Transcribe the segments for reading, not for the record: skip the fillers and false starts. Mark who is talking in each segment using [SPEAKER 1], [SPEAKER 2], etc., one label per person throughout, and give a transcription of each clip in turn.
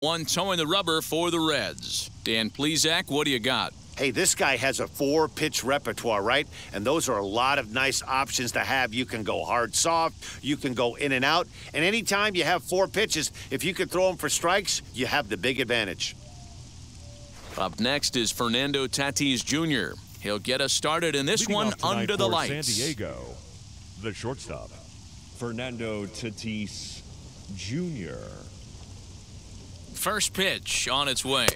[SPEAKER 1] One towing the rubber for the Reds. Dan Plesac, what do you got?
[SPEAKER 2] Hey, this guy has a 4-pitch repertoire, right? And those are a lot of nice options to have. You can go hard, soft. You can go in and out. And anytime you have 4 pitches, if you can throw them for strikes, you have the big advantage.
[SPEAKER 1] Up next is Fernando Tatis Jr. He'll get us started in this one under the lights.
[SPEAKER 3] San Diego, the shortstop, Fernando Tatis Jr.
[SPEAKER 1] First pitch on its way.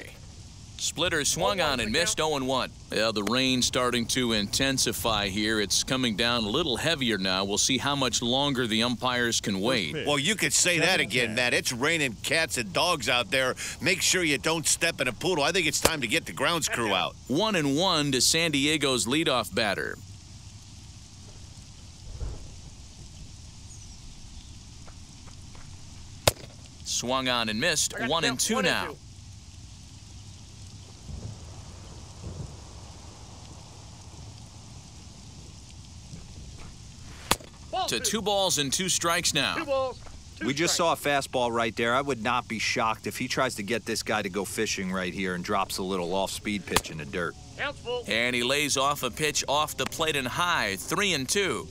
[SPEAKER 1] Splitter swung on and missed 0-1. Yeah, the rain starting to intensify here. It's coming down a little heavier now. We'll see how much longer the umpires can wait.
[SPEAKER 2] Well, you could say that again, Matt. It's raining cats and dogs out there. Make sure you don't step in a poodle. I think it's time to get the grounds crew out.
[SPEAKER 1] 1-1 to San Diego's leadoff batter. Swung on and missed. 1-2 now. To 2 balls and 2 strikes now.
[SPEAKER 4] We just saw a fastball right there. I would not be shocked if he tries to get this guy to go fishing right here and drops a little off-speed pitch in the dirt.
[SPEAKER 1] And he lays off a pitch off the plate and high. 3-2.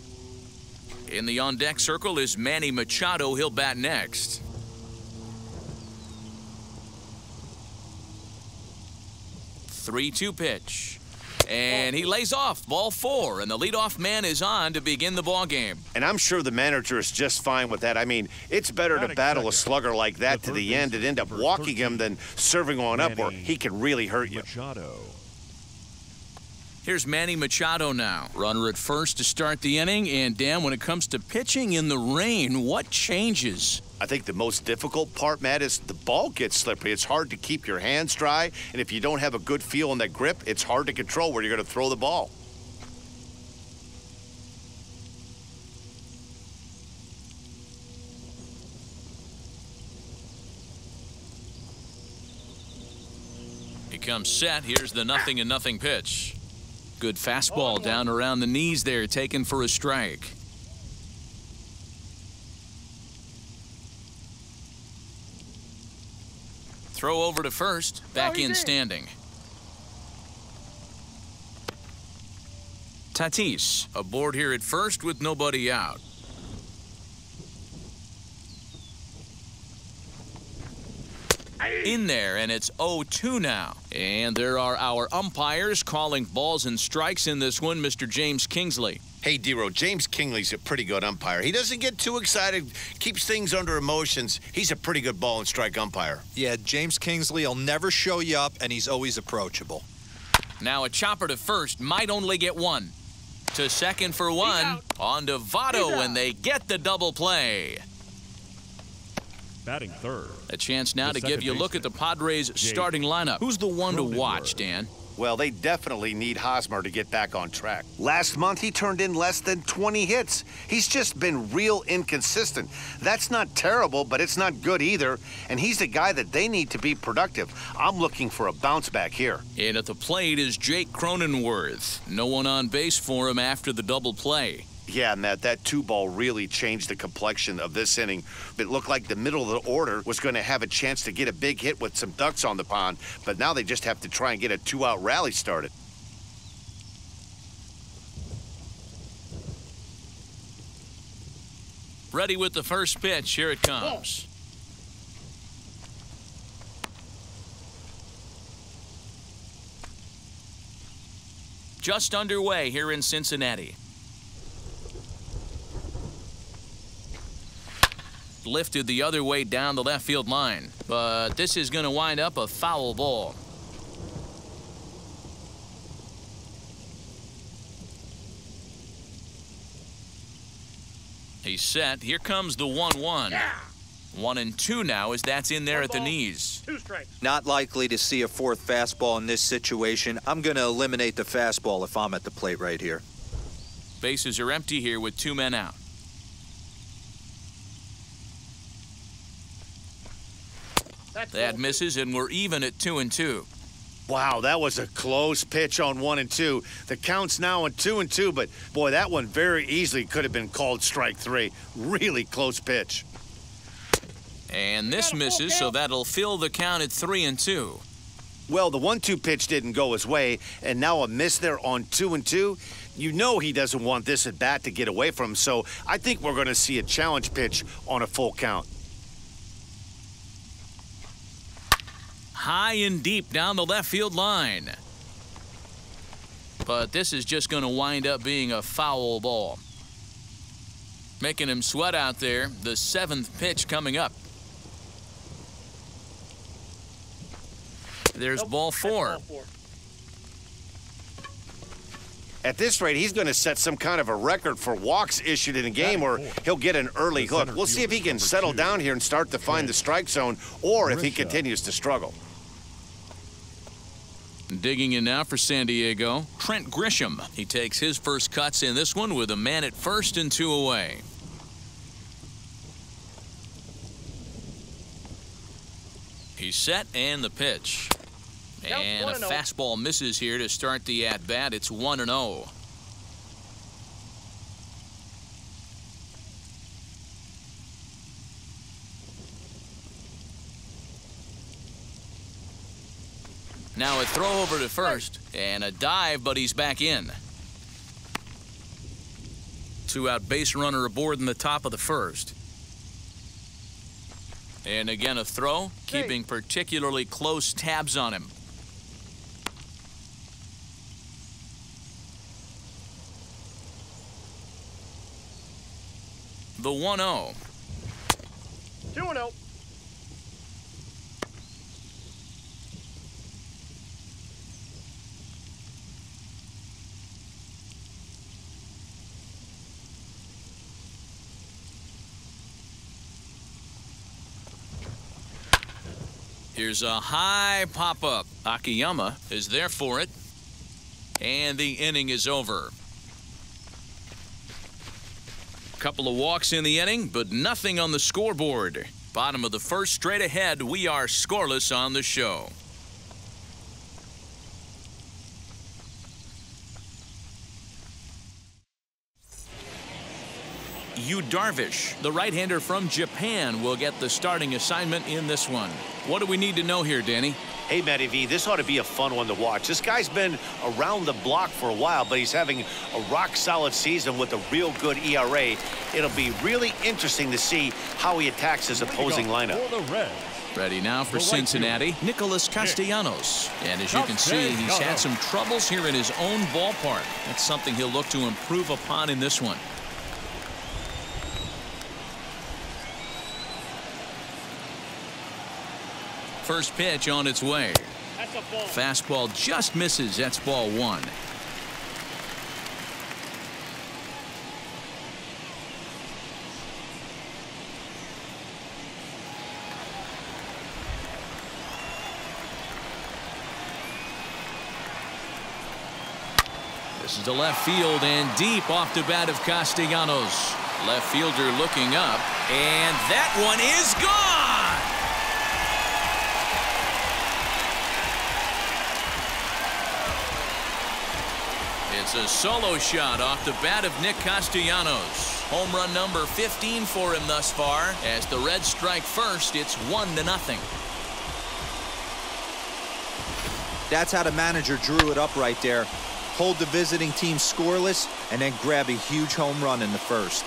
[SPEAKER 1] In the on-deck circle is Manny Machado. He'll bat next. Three-2 pitch. And he lays off, ball 4, and the leadoff man is on to begin the ball game.
[SPEAKER 2] And I'm sure the manager is just fine with that. I mean, it's better to battle a slugger like that to the end and end up walking him than serving on up where he can really hurt you.
[SPEAKER 1] Here's Manny Machado now. Runner at first to start the inning. And, Dan, when it comes to pitching in the rain, what changes?
[SPEAKER 2] I think the most difficult part, Matt, is the ball gets slippery. It's hard to keep your hands dry, and if you don't have a good feel in that grip, it's hard to control where you're going to throw the ball.
[SPEAKER 1] He comes set. Here's the 0-0 pitch. Good fastball down around the knees there, taken for a strike. Throw over to first, back in standing. Tatis aboard here at first with nobody out. In there, and it's 0-2 now. And there are our umpires calling balls and strikes in this one, Mr. James Kingsley.
[SPEAKER 2] Hey, D-Row, James Kingley's a pretty good umpire. He doesn't get too excited, keeps things under emotions. He's a pretty good ball and strike umpire.
[SPEAKER 4] Yeah, James Kingsley will never show you up, and he's always approachable.
[SPEAKER 1] Now a chopper to first, might only get 1. To second for 1, on to Votto, and they get the double play.
[SPEAKER 3] Batting third.
[SPEAKER 1] A chance now to give you a look at the Padres' starting lineup. Who's the one to watch, Dan?
[SPEAKER 2] Well, they definitely need Hosmer to get back on track. Last month, he turned in less than 20 hits. He's just been real inconsistent. That's not terrible, but it's not good either. And he's the guy that they need to be productive. I'm looking for a bounce back here.
[SPEAKER 1] And at the plate is Jake Cronenworth. No one on base for him after the double play.
[SPEAKER 2] Yeah, Matt, that 2-ball really changed the complexion of this inning. It looked like the middle of the order was going to have a chance to get a big hit with some ducks on the pond, but now they just have to try and get a 2-out rally started.
[SPEAKER 1] Ready with the first pitch. Here it comes. Just underway here in Cincinnati. Lifted the other way down the left field line, but this is going to wind up a foul ball. He's set. Here comes the 1-1. 1-2 now as that's in there at the knees.
[SPEAKER 5] 2 strikes.
[SPEAKER 4] Not likely to see a 4th fastball in this situation. I'm going to eliminate the fastball if I'm at the plate right here.
[SPEAKER 1] Bases are empty here with 2 men out. That misses, and we're even at 2-2.
[SPEAKER 2] Wow, that was a close pitch on 1-2. The count's now on 2-2, but boy, that one very easily could have been called strike 3. Really close pitch.
[SPEAKER 1] And this misses, so that'll fill the count at 3-2.
[SPEAKER 2] Well, the 1-2 pitch didn't go his way, and now a miss there on 2-2. You know he doesn't want this at bat to get away from him, so I think we're going to see a challenge pitch on a full count.
[SPEAKER 1] High and deep down the left field line. But this is just going to wind up being a foul ball. Making him sweat out there. The 7th pitch coming up. There's ball 4.
[SPEAKER 2] At this rate, he's going to set some kind of a record for walks issued in a game, or he'll get an early hook. We'll see if he can settle down here and start to find the strike zone, or if he continues to struggle.
[SPEAKER 1] Digging in now for San Diego, Trent Grisham. He takes his first cuts in this one with a man at first and 2 away. He's set, and the pitch. And a fastball misses here to start the at-bat. It's 1-0. Now a throw over to first, and a dive, but he's back in. 2-out base runner aboard in the top of the first. And again a throw, keeping particularly close tabs on him. The 1-0.
[SPEAKER 5] 2-0.
[SPEAKER 1] Here's a high pop-up. Akiyama is there for it. And the inning is over. Couple of walks in the inning, but nothing on the scoreboard. Bottom of the first, straight ahead. We are scoreless on the show. Yu Darvish, the right-hander from Japan, will get the starting assignment in this one. What do we need to know here, Danny?
[SPEAKER 2] Hey, Matty V, this ought to be a fun one to watch. This guy's been around the block for a while, but he's having a rock-solid season with a real good ERA. It'll be really interesting to see how he attacks his opposing lineup.
[SPEAKER 1] Ready now for Cincinnati, Nicholas Castellanos. And as you can see, he's had some troubles here in his own ballpark. That's something he'll look to improve upon in this one. First pitch on its way.
[SPEAKER 5] That's a ball.
[SPEAKER 1] Fastball just misses. That's ball 1. This is to left field and deep off the bat of Castellanos. Left fielder looking up, and that one is gone. It's a solo shot off the bat of Nick Castellanos. Home run number 15 for him thus far. As the Reds strike first, it's 1-0.
[SPEAKER 4] That's how the manager drew it up right there. Hold the visiting team scoreless and then grab a huge home run in the first.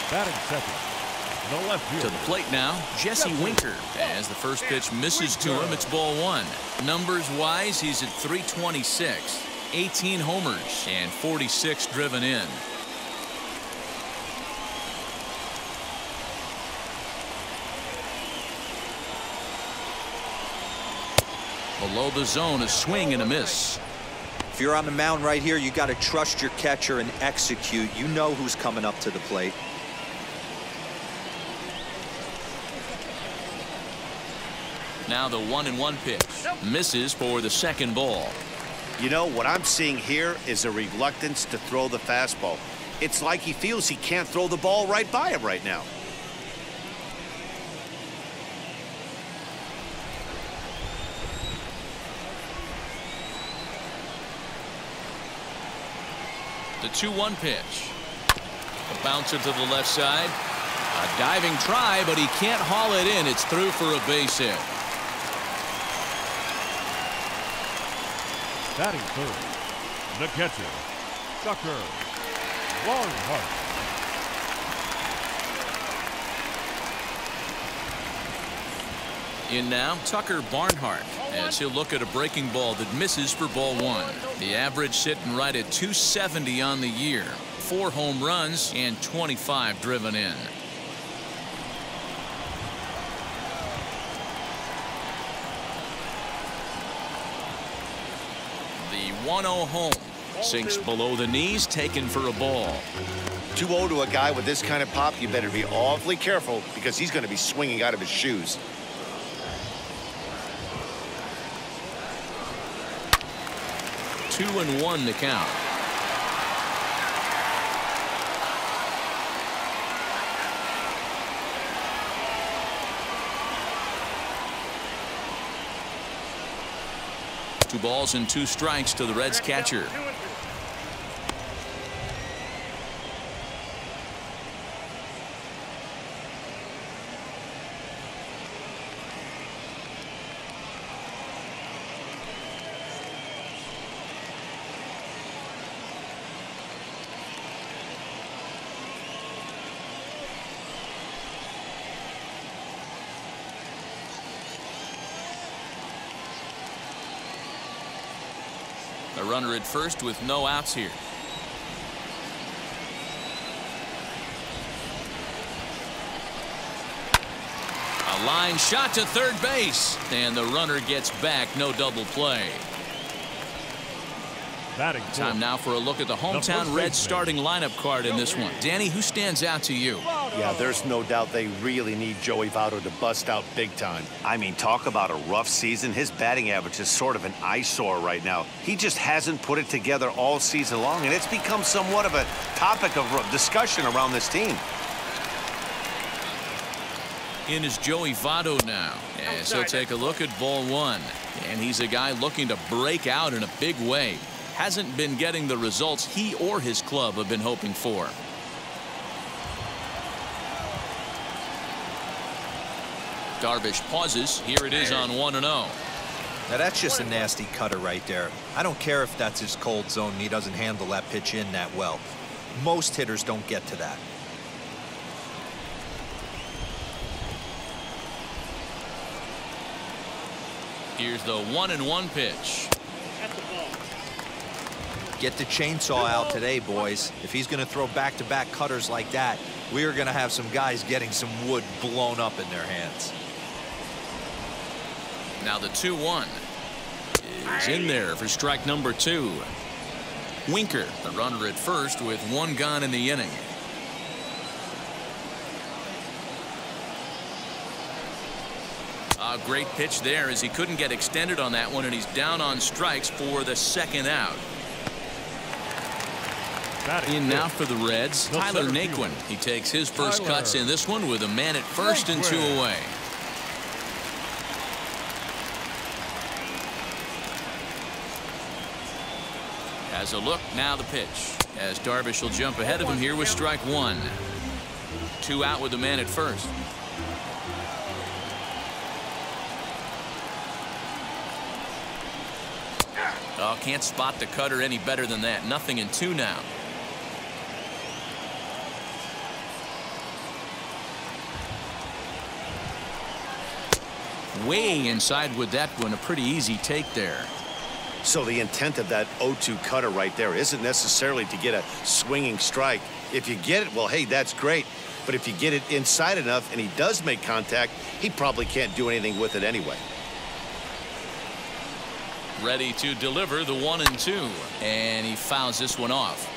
[SPEAKER 3] Batting second, the left fielder.
[SPEAKER 1] To the plate now, Jesse Winker. As the first pitch misses to him, it's ball 1. Numbers-wise, he's at .326. 18 homers and 46 driven in. Below the zone, a swing and a miss.
[SPEAKER 4] If you're on the mound right here, you got to trust your catcher and execute. You know who's coming up to the plate.
[SPEAKER 1] Now the 1-1 pitch. Misses for the second ball.
[SPEAKER 2] You know, what I'm seeing here is a reluctance to throw the fastball. It's like he feels he can't throw the ball right by him right now.
[SPEAKER 1] The 2-1 pitch. A bouncer to the left side. A diving try, but he can't haul it in. It's through for a base hit.
[SPEAKER 3] Batting third, the catcher, Tucker Barnhart.
[SPEAKER 1] In now, Tucker Barnhart, as he'll look at a breaking ball that misses for ball one. The average sitting right at 270 on the year. 4 home runs and 25 driven in. The 1-0 home. Sinks below the knees, taken for a ball.
[SPEAKER 2] 2-0 to a guy with this kind of pop, you better be awfully careful because he's going to be swinging out of his shoes.
[SPEAKER 1] Two and one to count. Two balls and 2 strikes to the Reds catcher. A runner at first with no outs here. A line shot to third base, and the runner gets back. No double play.
[SPEAKER 3] Batting
[SPEAKER 1] Time now for a look at the hometown Reds starting lineup card in this one. Danny, who stands out to you?
[SPEAKER 2] Yeah, there's no doubt they really need Joey Votto to bust out big time. I mean, talk about a rough season. His batting average is sort of an eyesore right now. He just hasn't put it together all season long, and it's become somewhat of a topic of discussion around this team.
[SPEAKER 1] In is Joey Votto now, as he'll take a look at ball one. And he's a guy looking to break out in a big way. Hasn't been getting the results he or his club have been hoping for. Darvish pauses. Here it is on 1-0.
[SPEAKER 4] Now that's just a nasty cutter right there. I don't care if that's his cold zone and he doesn't handle that pitch in that well. Most hitters don't get to that.
[SPEAKER 1] Here's the 1-1 pitch.
[SPEAKER 4] Get the chainsaw out today, boys. If he's going to throw back-to-back cutters like that, we are going to have some guys getting some wood blown up in their hands.
[SPEAKER 1] Now the 2-1 is in there for strike number 2. Winker, the runner at first with 1 gone in the inning. A great pitch there as he couldn't get extended on that one, and he's down on strikes for the 2nd out. In now for the Reds, Tyler Naquin. He takes his first cuts in this one with a man at first and 2 away. Has a look, now the pitch. As Darvish will jump ahead of him here with strike 1. 2 out with the man at first. Oh, can't spot the cutter any better than that. Nothing in 2 now. Way inside with that one. A pretty easy take there.
[SPEAKER 2] So the intent of that 0-2 cutter right there isn't necessarily to get a swinging strike. If you get it, well, hey, that's great. But if you get it inside enough and he does make contact, he probably can't do anything with it anyway.
[SPEAKER 1] Ready to deliver the 1-2, and he fouls this one off.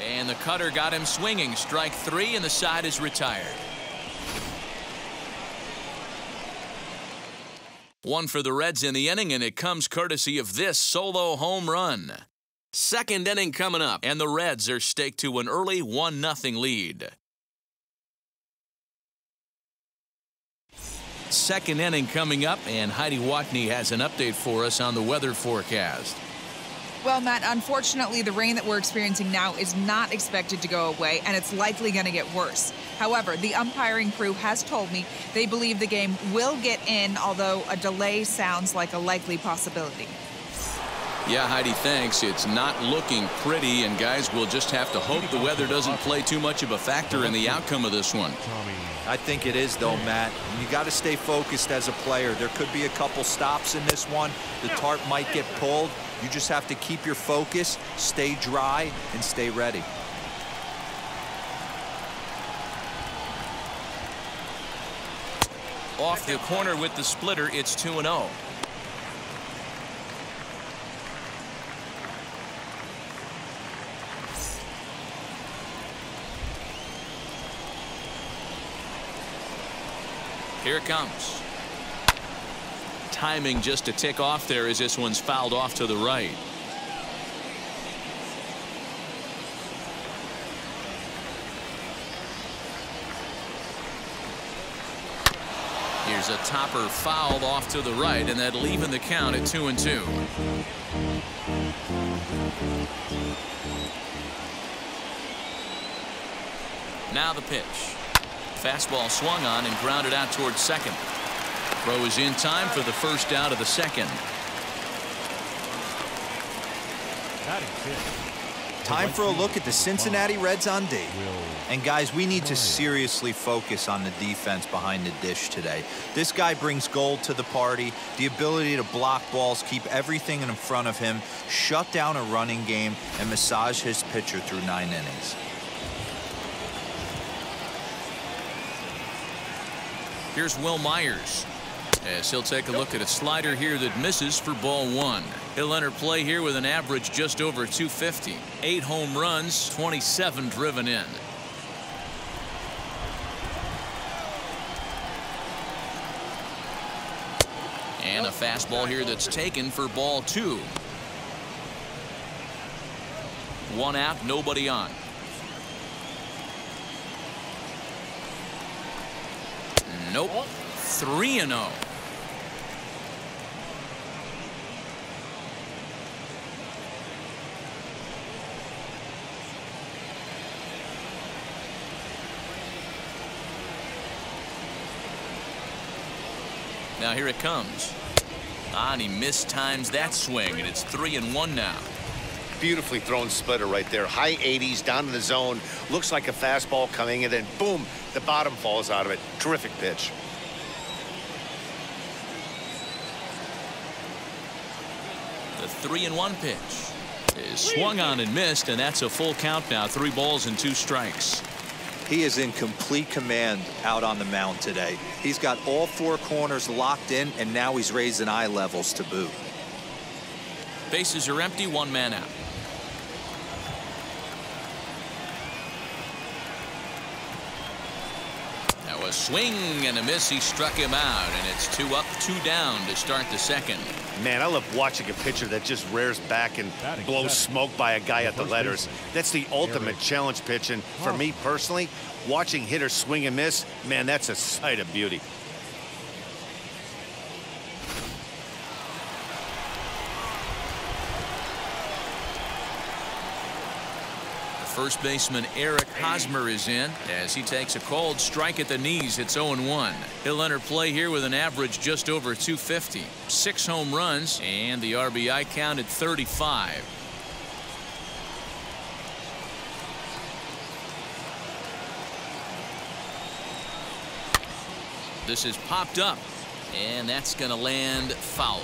[SPEAKER 1] And the cutter got him swinging. Strike 3, and the side is retired. 1 for the Reds in the inning, and it comes courtesy of this solo home run. 2nd inning coming up, and the Reds are staked to an early 1-0 lead. second inning coming up, and Heidi Watney has an update for us on the weather forecast.
[SPEAKER 6] Well, Matt, unfortunately, the rain that we're experiencing now is not expected to go away, and it's likely going to get worse. However, the umpiring crew has told me they believe the game will get in, although a delay sounds like a likely possibility.
[SPEAKER 1] Yeah, Heidi, thanks. It's not looking pretty, and guys, we'll just have to hope the weather doesn't play too much of a factor in the outcome of this one.
[SPEAKER 4] I think it is, though, Matt. You got to stay focused as a player. There could be a couple stops in this one. The tarp might get pulled. You just have to keep your focus, stay dry, and stay ready.
[SPEAKER 1] Off the corner with the splitter, it's 2-0. Here it comes. Timing just a tick off there as this one's fouled off to the right. Here's a topper fouled off to the right, and that'll even the count at 2-2. Now the pitch. Fastball swung on and grounded out towards second. Throw is in time for the first out of the second.
[SPEAKER 4] Time for a look at the Cincinnati Reds on D. And guys, we need to seriously focus on the defense behind the dish today. This guy brings gold to the party, the ability to block balls, keep everything in front of him, shut down a running game, and massage his pitcher through 9 innings.
[SPEAKER 1] Here's Will Myers, as he'll take a look at a slider here that misses for ball 1. He'll enter play here with an average just over 250. 8 home runs, 27 driven in. And a fastball here that's taken for ball 2. 1 out, nobody on. Nope. 3-0. Now here it comes. And he mistimes that swing, and it's 3-1 now.
[SPEAKER 2] Beautifully thrown splitter right there. High 80s down in the zone. Looks like a fastball coming, and then boom, the bottom falls out of it. Terrific pitch.
[SPEAKER 1] The 3-1 pitch is swung on and missed, and that's a full count now. 3 balls and 2 strikes.
[SPEAKER 4] He is in complete command out on the mound today. He's got all 4 corners locked in, and now he's raising eye levels to boot.
[SPEAKER 1] Bases are empty, 1 man out. Now a swing and a miss. He struck him out, and it's 2 up, 2 down to start the second.
[SPEAKER 2] Man, I love watching a pitcher that just rears back and blows smoke by a guy at the letters. That's the ultimate challenge pitch, and for me personally, watching hitters swing and miss, man, that's a sight of beauty.
[SPEAKER 1] First baseman Eric Hosmer is in as he takes a called strike at the knees. It's 0-1. He'll enter play here with an average just over 250. 6 home runs and the RBI count at 35. This is popped up, and that's going to land foul.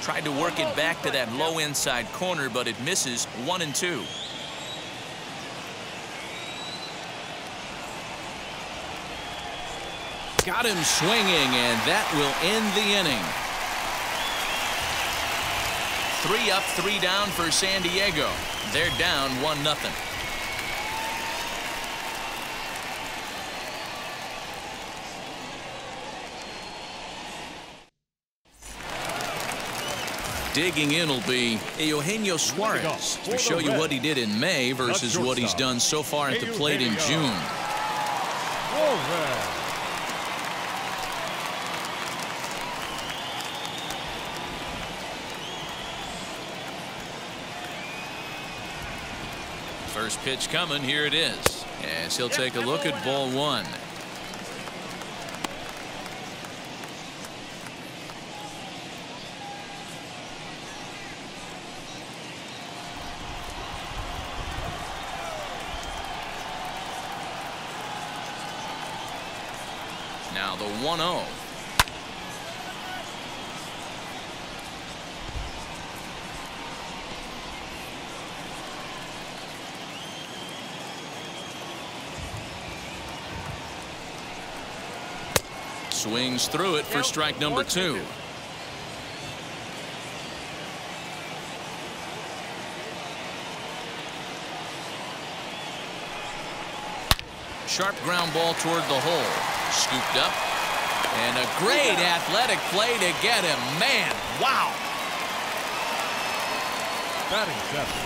[SPEAKER 1] Tried to work it back to that low inside corner, but it misses. 1-2. Got him swinging, and that will end the inning. 3 up, 3 down for San Diego. They're down 1-0. digging in will be Eugenio Suarez to show you what he did in May versus what he's done so far at the plate in June. First pitch coming. Here it is. As he'll take a look at ball one. Now the 1-0. Swings through it for strike number 2. Sharp ground ball toward the hole. Scooped up. And a great athletic play to get him. Man, wow.
[SPEAKER 3] Batting seventh.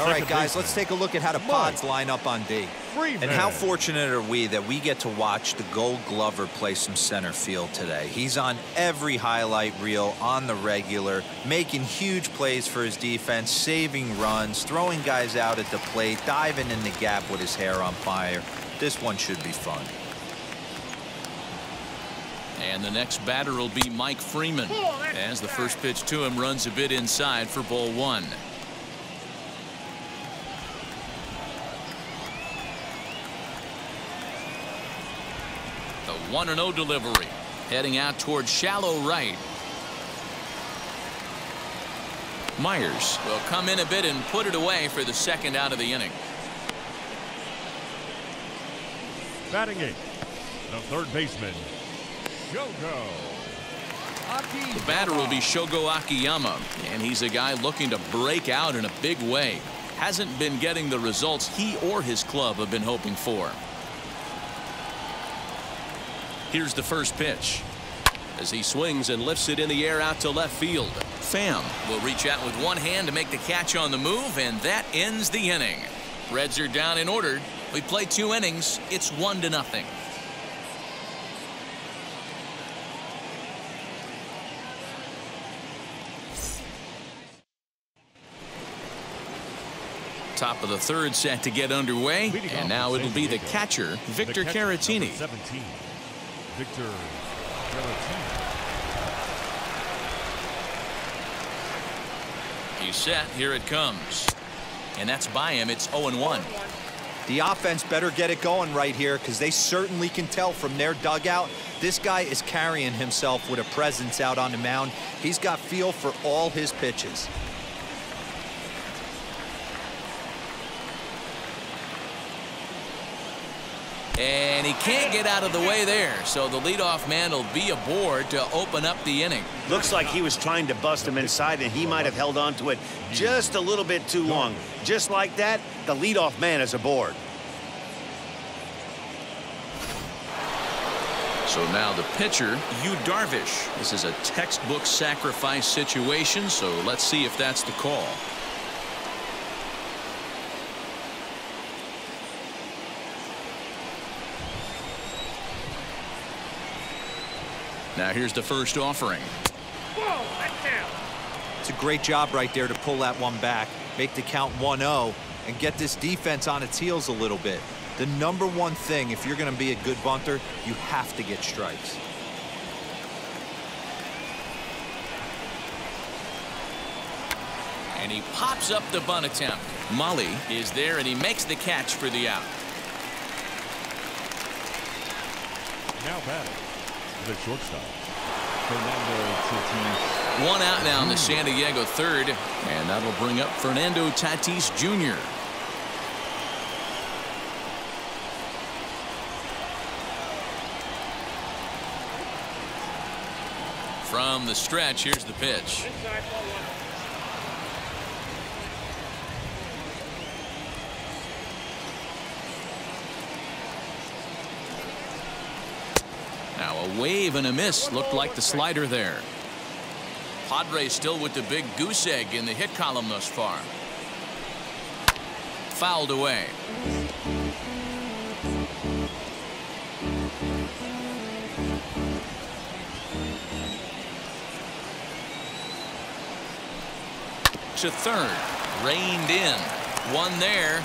[SPEAKER 4] All right, guys, let's take a look at how the Pods line up on D. And how fortunate are we that we get to watch the Gold Glover play some center field today. He's on every highlight reel on the regular, making huge plays for his defense, saving runs, throwing guys out at the plate, diving in the gap with his hair on fire. This one should be fun.
[SPEAKER 1] And the next batter will be Mike Freeman, as the first pitch to him runs a bit inside for ball 1. The 1-0 delivery, heading out toward shallow right. Myers will come in a bit and put it away for the second out of the inning.
[SPEAKER 3] Batting eighth, the third baseman, Shogo.
[SPEAKER 1] The batter will be Shogo Akiyama, and he's a guy looking to break out in a big way. Hasn't been getting the results he or his club have been hoping for. Here's the first pitch. As he swings and lifts it in the air out to left field. Pham will reach out with one hand to make the catch on the move, and that ends the inning. Reds are down and ordered. We played 2 innings. It's 1-0. Top of the third set to get underway, and now it'll be the catcher, Victor Caratini.
[SPEAKER 3] 17, Victor Caratini.
[SPEAKER 1] He's set. Here it comes. And that's by him. It's 0-1.
[SPEAKER 4] The offense better get it going right here, because they certainly can tell from their dugout this guy is carrying himself with a presence out on the mound. He's got feel for all his pitches.
[SPEAKER 1] And he can't get out of the way there, so the leadoff man will be aboard to open up the inning.
[SPEAKER 2] Looks like he was trying to bust him inside, and he might have held on to it just a little bit too long. Just like that, the leadoff man is aboard.
[SPEAKER 1] So now the pitcher, Yu Darvish. This is a textbook sacrifice situation, so let's see if that's the call. Now here's the first offering.
[SPEAKER 5] Whoa, that's down.
[SPEAKER 4] It's a great job right there to pull that one back, make the count 1-0, and get this defense on its heels a little bit. The number one thing, if you're going to be a good bunter, you have to get strikes.
[SPEAKER 1] And he pops up the bunt attempt. Molly is there, and he makes the catch for the out.
[SPEAKER 3] Now batting, the shortstop, Fernando Tatis.
[SPEAKER 1] One out now in the San Diego third, and that'll bring up Fernando Tatis Jr. From the stretch, here's the pitch.
[SPEAKER 5] Inside ball 1.
[SPEAKER 1] Now a wave and a miss looked like the slider there. Padres still with the big goose egg in the hit column thus far. Fouled away. To third. Reined in. One there.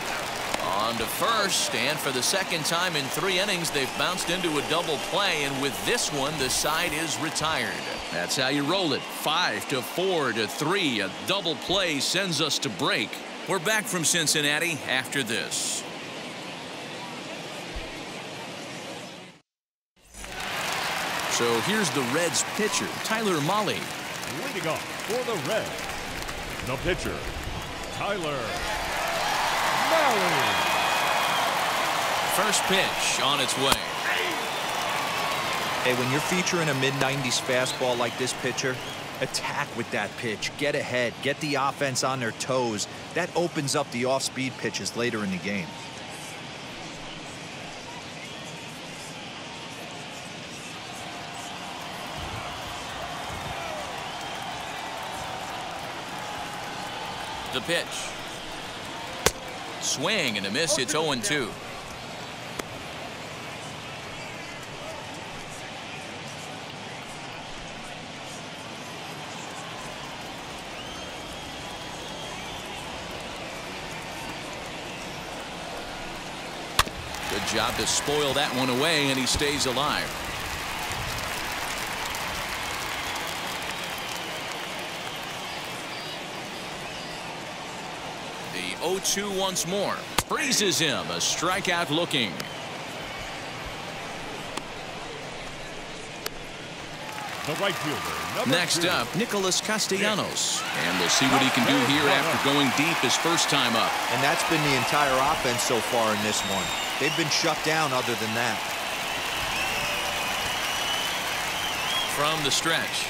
[SPEAKER 1] On to first, and for the second time in 3 innings, they've bounced into a double play, and with this one, the side is retired. That's how you roll it. 5-4 to 3. A double play sends us to break. We're back from Cincinnati after this. So here's the Reds pitcher, Tyler Mahle.
[SPEAKER 3] Leading off for the Reds, the pitcher, Tyler Mahle.
[SPEAKER 1] First pitch on its way.
[SPEAKER 4] Hey, when you're featuring a mid-90s fastball like this pitcher, attack with that pitch. Get ahead. Get the offense on their toes. That opens up the off-speed pitches later in the game.
[SPEAKER 1] The pitch. Swing and a miss. It's 0-2. Good job to spoil that one away, and he stays alive. The 0-2 once more. Freezes him. A strikeout looking.
[SPEAKER 3] The right fielder,
[SPEAKER 1] Next
[SPEAKER 3] 2.
[SPEAKER 1] up, Nicholas Castellanos. And we'll see what he can do here after going deep his first time up.
[SPEAKER 4] And that's been the entire offense so far in this one. They've been shut down other than that.
[SPEAKER 1] From the stretch.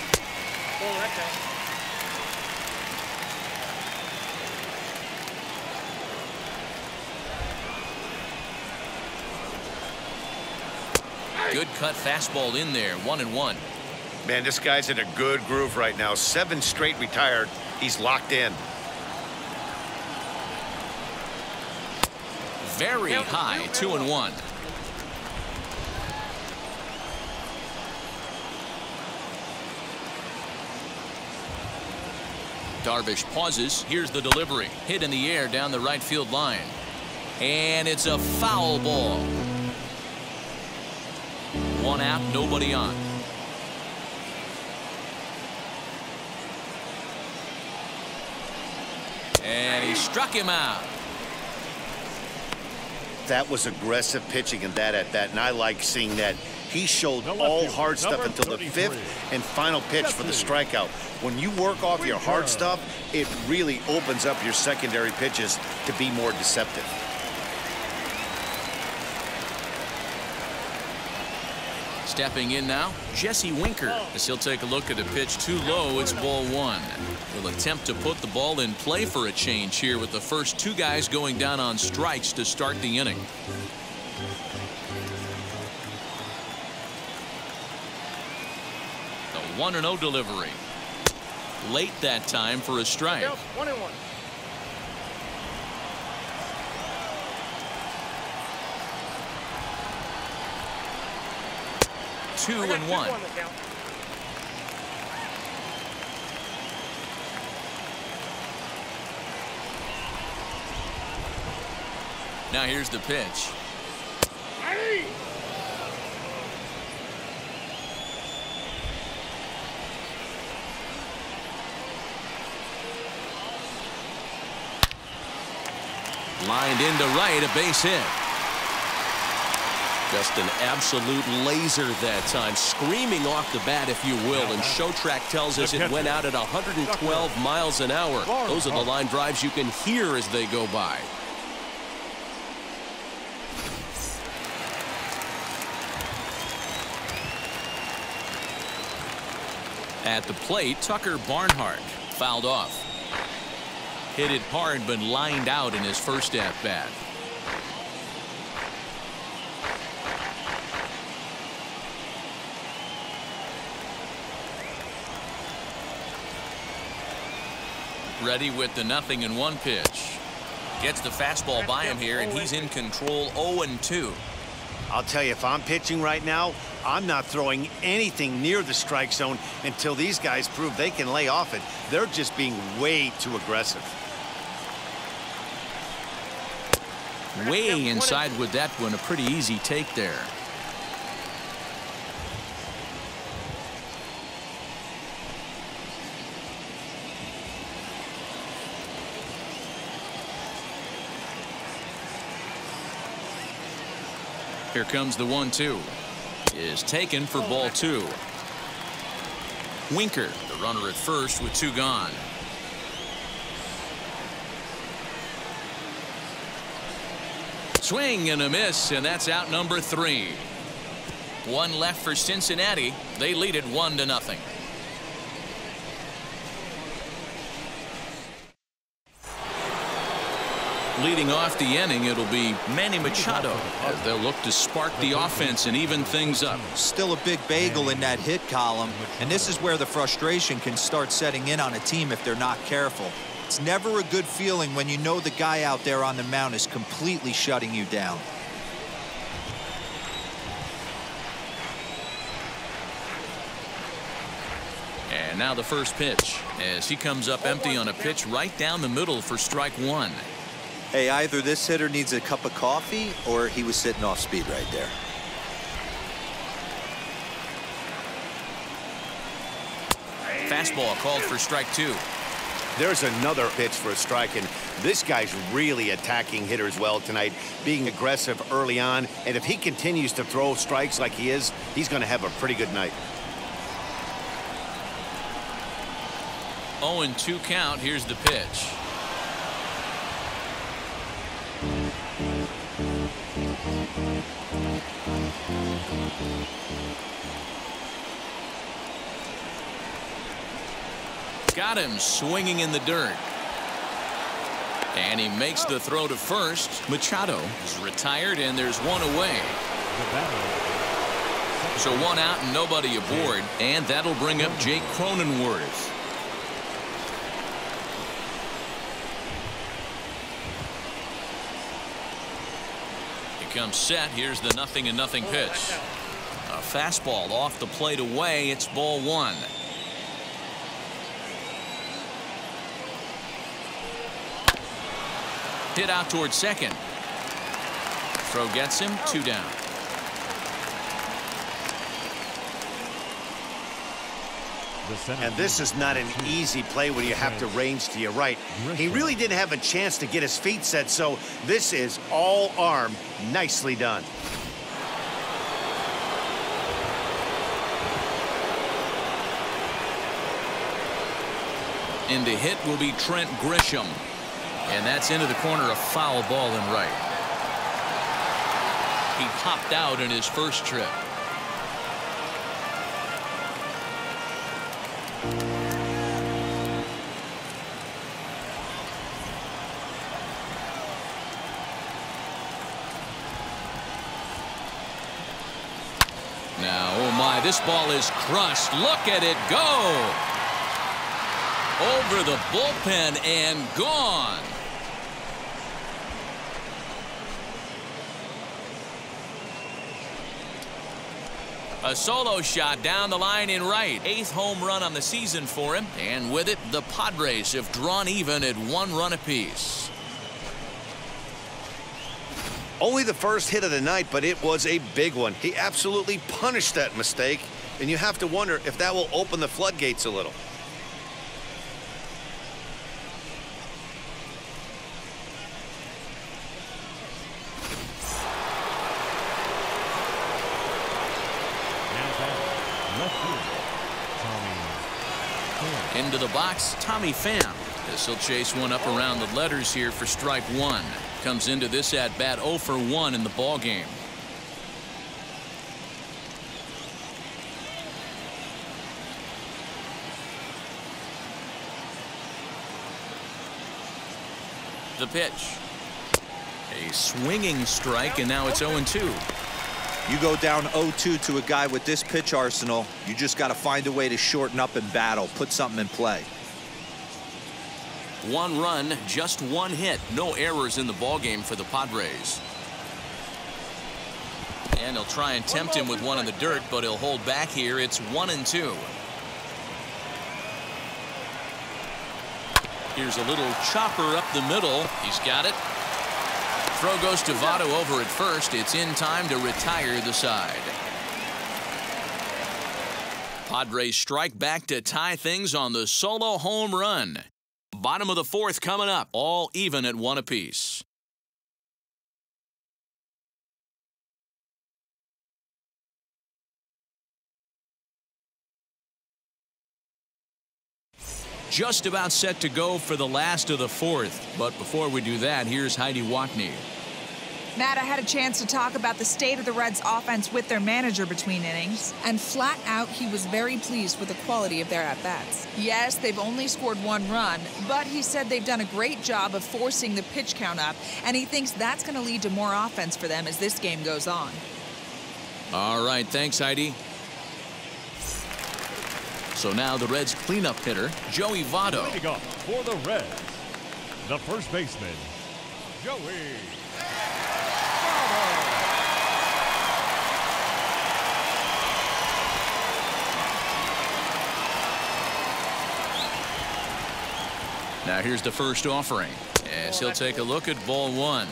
[SPEAKER 1] Good cut fastball in there. 1-1.
[SPEAKER 2] Man, this guy's in a good groove right now. 7 straight retired. He's locked in.
[SPEAKER 1] Very high. 2-1. Darvish pauses. Here's the delivery. Hit in the air down the right field line. And it's a foul ball. 1 out, nobody on. And he struck him out.
[SPEAKER 2] That was aggressive pitching in that at bat, and I like seeing that. He showed all hard stuff until the 5th and final pitch for the strikeout. When you work off your hard stuff, it really opens up your secondary pitches to be more deceptive.
[SPEAKER 1] Stepping in now, Jesse Winker, as he'll take a look at a pitch too low. It's ball 1. He'll attempt to put the ball in play for a change here with the first 2 guys going down on strikes to start the inning. The 1-0 delivery. Late that time for a strike.
[SPEAKER 5] 1-1.
[SPEAKER 1] 2-1. Now here's the pitch. Lined into right, a base hit. Just an absolute laser that time, screaming off the bat, if you will, and Showtrack tells us it went out at 112 miles an hour. Those are the line drives you can hear as they go by. At the plate, Tucker Barnhart fouled off. Hit it hard, but lined out in his first at-bat. Ready with the 0-1 pitch. Gets the fastball by him here, and he's in control. 0-2.
[SPEAKER 2] I'll tell you, if I'm pitching right now, I'm not throwing anything near the strike zone until these guys prove they can lay off it. They're just being way too aggressive.
[SPEAKER 1] Way inside with that one. A pretty easy take there. Here comes the 1-2. Is taken for ball 2. Winker, the runner at first with 2 gone. Swing and a miss, and that's out number 3. 1 left for Cincinnati. They lead it 1-0. Leading off the inning, it'll be Manny Machado as they'll look to spark the offense and even things up.
[SPEAKER 4] Still a big bagel in that hit column, and this is where the frustration can start setting in on a team if they're not careful. It's never a good feeling when you know the guy out there on the mound is completely shutting you down.
[SPEAKER 1] And now the first pitch as he comes up empty on a pitch right down the middle for strike 1.
[SPEAKER 4] Hey, either this hitter needs a cup of coffee or he was sitting off speed right there.
[SPEAKER 1] Fastball called for strike 2.
[SPEAKER 2] There's another pitch for a strike, and this guy's really attacking hitters well tonight, being aggressive early on. And if he continues to throw strikes like he is, he's going to have a pretty good night.
[SPEAKER 1] 0-2 count. Here's the pitch. Got him swinging in the dirt. And he makes the throw to first. Machado is retired, and there's 1 away. So 1 out and nobody aboard, and that'll bring up Jake Cronenworth. He comes set. Here's the 0-0 pitch. A fastball off the plate away. It's ball 1. Hit out towards second. Throw gets him. 2 down.
[SPEAKER 2] And this is not an easy play when you have to range to your right. He really didn't have a chance to get his feet set, so this is all arm. Nicely done.
[SPEAKER 1] In to hit will be Trent Grisham. And that's into the corner, a foul ball in right. He popped out in his first trip. Now, oh my, this ball is crushed. Look at it go. Over the bullpen and gone. A solo shot down the line in right. 8th home run on the season for him. And with it, the Padres have drawn even at 1 run apiece.
[SPEAKER 2] Only the first hit of the night, but it was a big one. He absolutely punished that mistake, and you have to wonder if that will open the floodgates a little.
[SPEAKER 1] Into the box, Tommy Pham. This will chase one up around the letters here for strike 1. Comes into this at bat 0 for 1 in the ball game. The pitch. A swinging strike, and now it's 0-2.
[SPEAKER 4] You go down 0-2 to a guy with this pitch arsenal, you just got to find a way to shorten up and battle, put something in play.
[SPEAKER 1] 1 run, just 1 hit. No errors in the ballgame for the Padres. And they'll try and tempt him with one in the dirt, but he'll hold back here. It's 1-2. Here's a little chopper up the middle. He's got it. Throw goes to Votto over at first. It's in time to retire the side. Padres strike back to tie things on the solo home run. Bottom of the 4th coming up, all even at 1 apiece. Just about set to go for the last of the 4th. But before we do that, here's Heidi Watney.
[SPEAKER 6] Matt, I had a chance to talk about the state of the Reds offense with their manager between innings, and flat out he was very pleased with the quality of their at-bats. Yes, they've only scored 1 run, but he said they've done a great job of forcing the pitch count up, and he thinks that's going to lead to more offense for them as this game goes on.
[SPEAKER 1] All right, thanks, Heidi. So now the Reds cleanup hitter, Joey Votto.
[SPEAKER 3] Leading up for the Reds, the first baseman, Joey Votto.
[SPEAKER 1] Now here's the first offering, as he'll take a look at ball 1.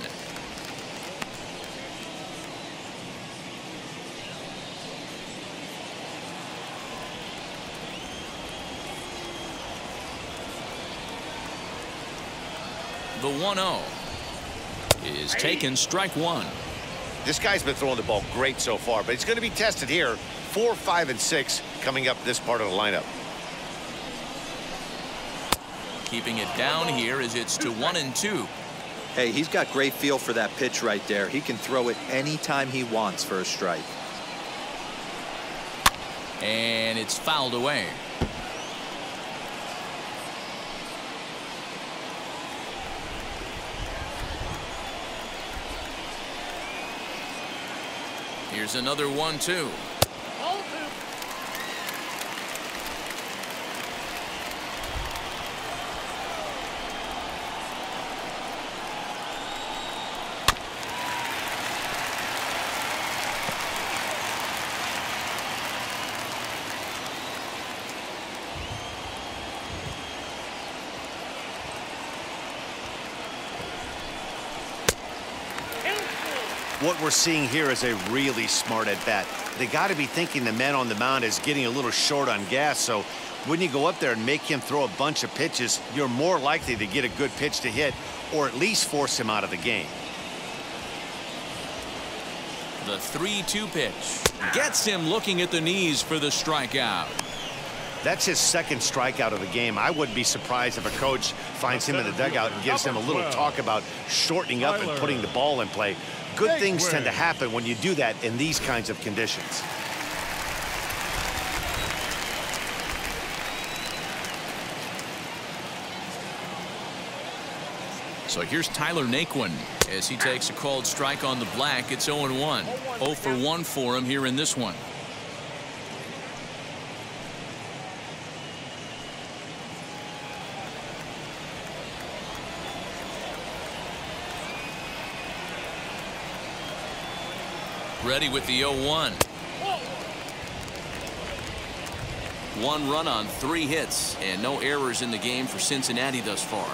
[SPEAKER 1] The 1-0 is taken, strike 1.
[SPEAKER 2] This guy's been throwing the ball great so far, but he's going to be tested here. 4, 5, and 6 coming up this part of the lineup.
[SPEAKER 1] Keeping it down here as it's to 1-2.
[SPEAKER 4] Hey, he's got great feel for that pitch right there. He can throw it anytime he wants for a strike.
[SPEAKER 1] And it's fouled away. Here's another 1-2.
[SPEAKER 2] What we're seeing here is a really smart at-bat. They got to be thinking the man on the mound is getting a little short on gas, so when you go up there and make him throw a bunch of pitches, you're more likely to get a good pitch to hit or at least force him out of the game.
[SPEAKER 1] The 3-2 pitch gets him looking at the knees for the strikeout.
[SPEAKER 2] That's his 2nd strikeout of the game. I wouldn't be surprised if a coach finds him in the dugout and gives him a little talk about shortening up and putting the ball in play. Good things tend to happen when you do that in these kinds of conditions.
[SPEAKER 1] So here's Tyler Naquin as he takes a called strike on the black. It's 0-1. 0 for 1 for him here in this one. Ready with the 0-1. 1 run on 3 hits and no errors in the game for Cincinnati thus far.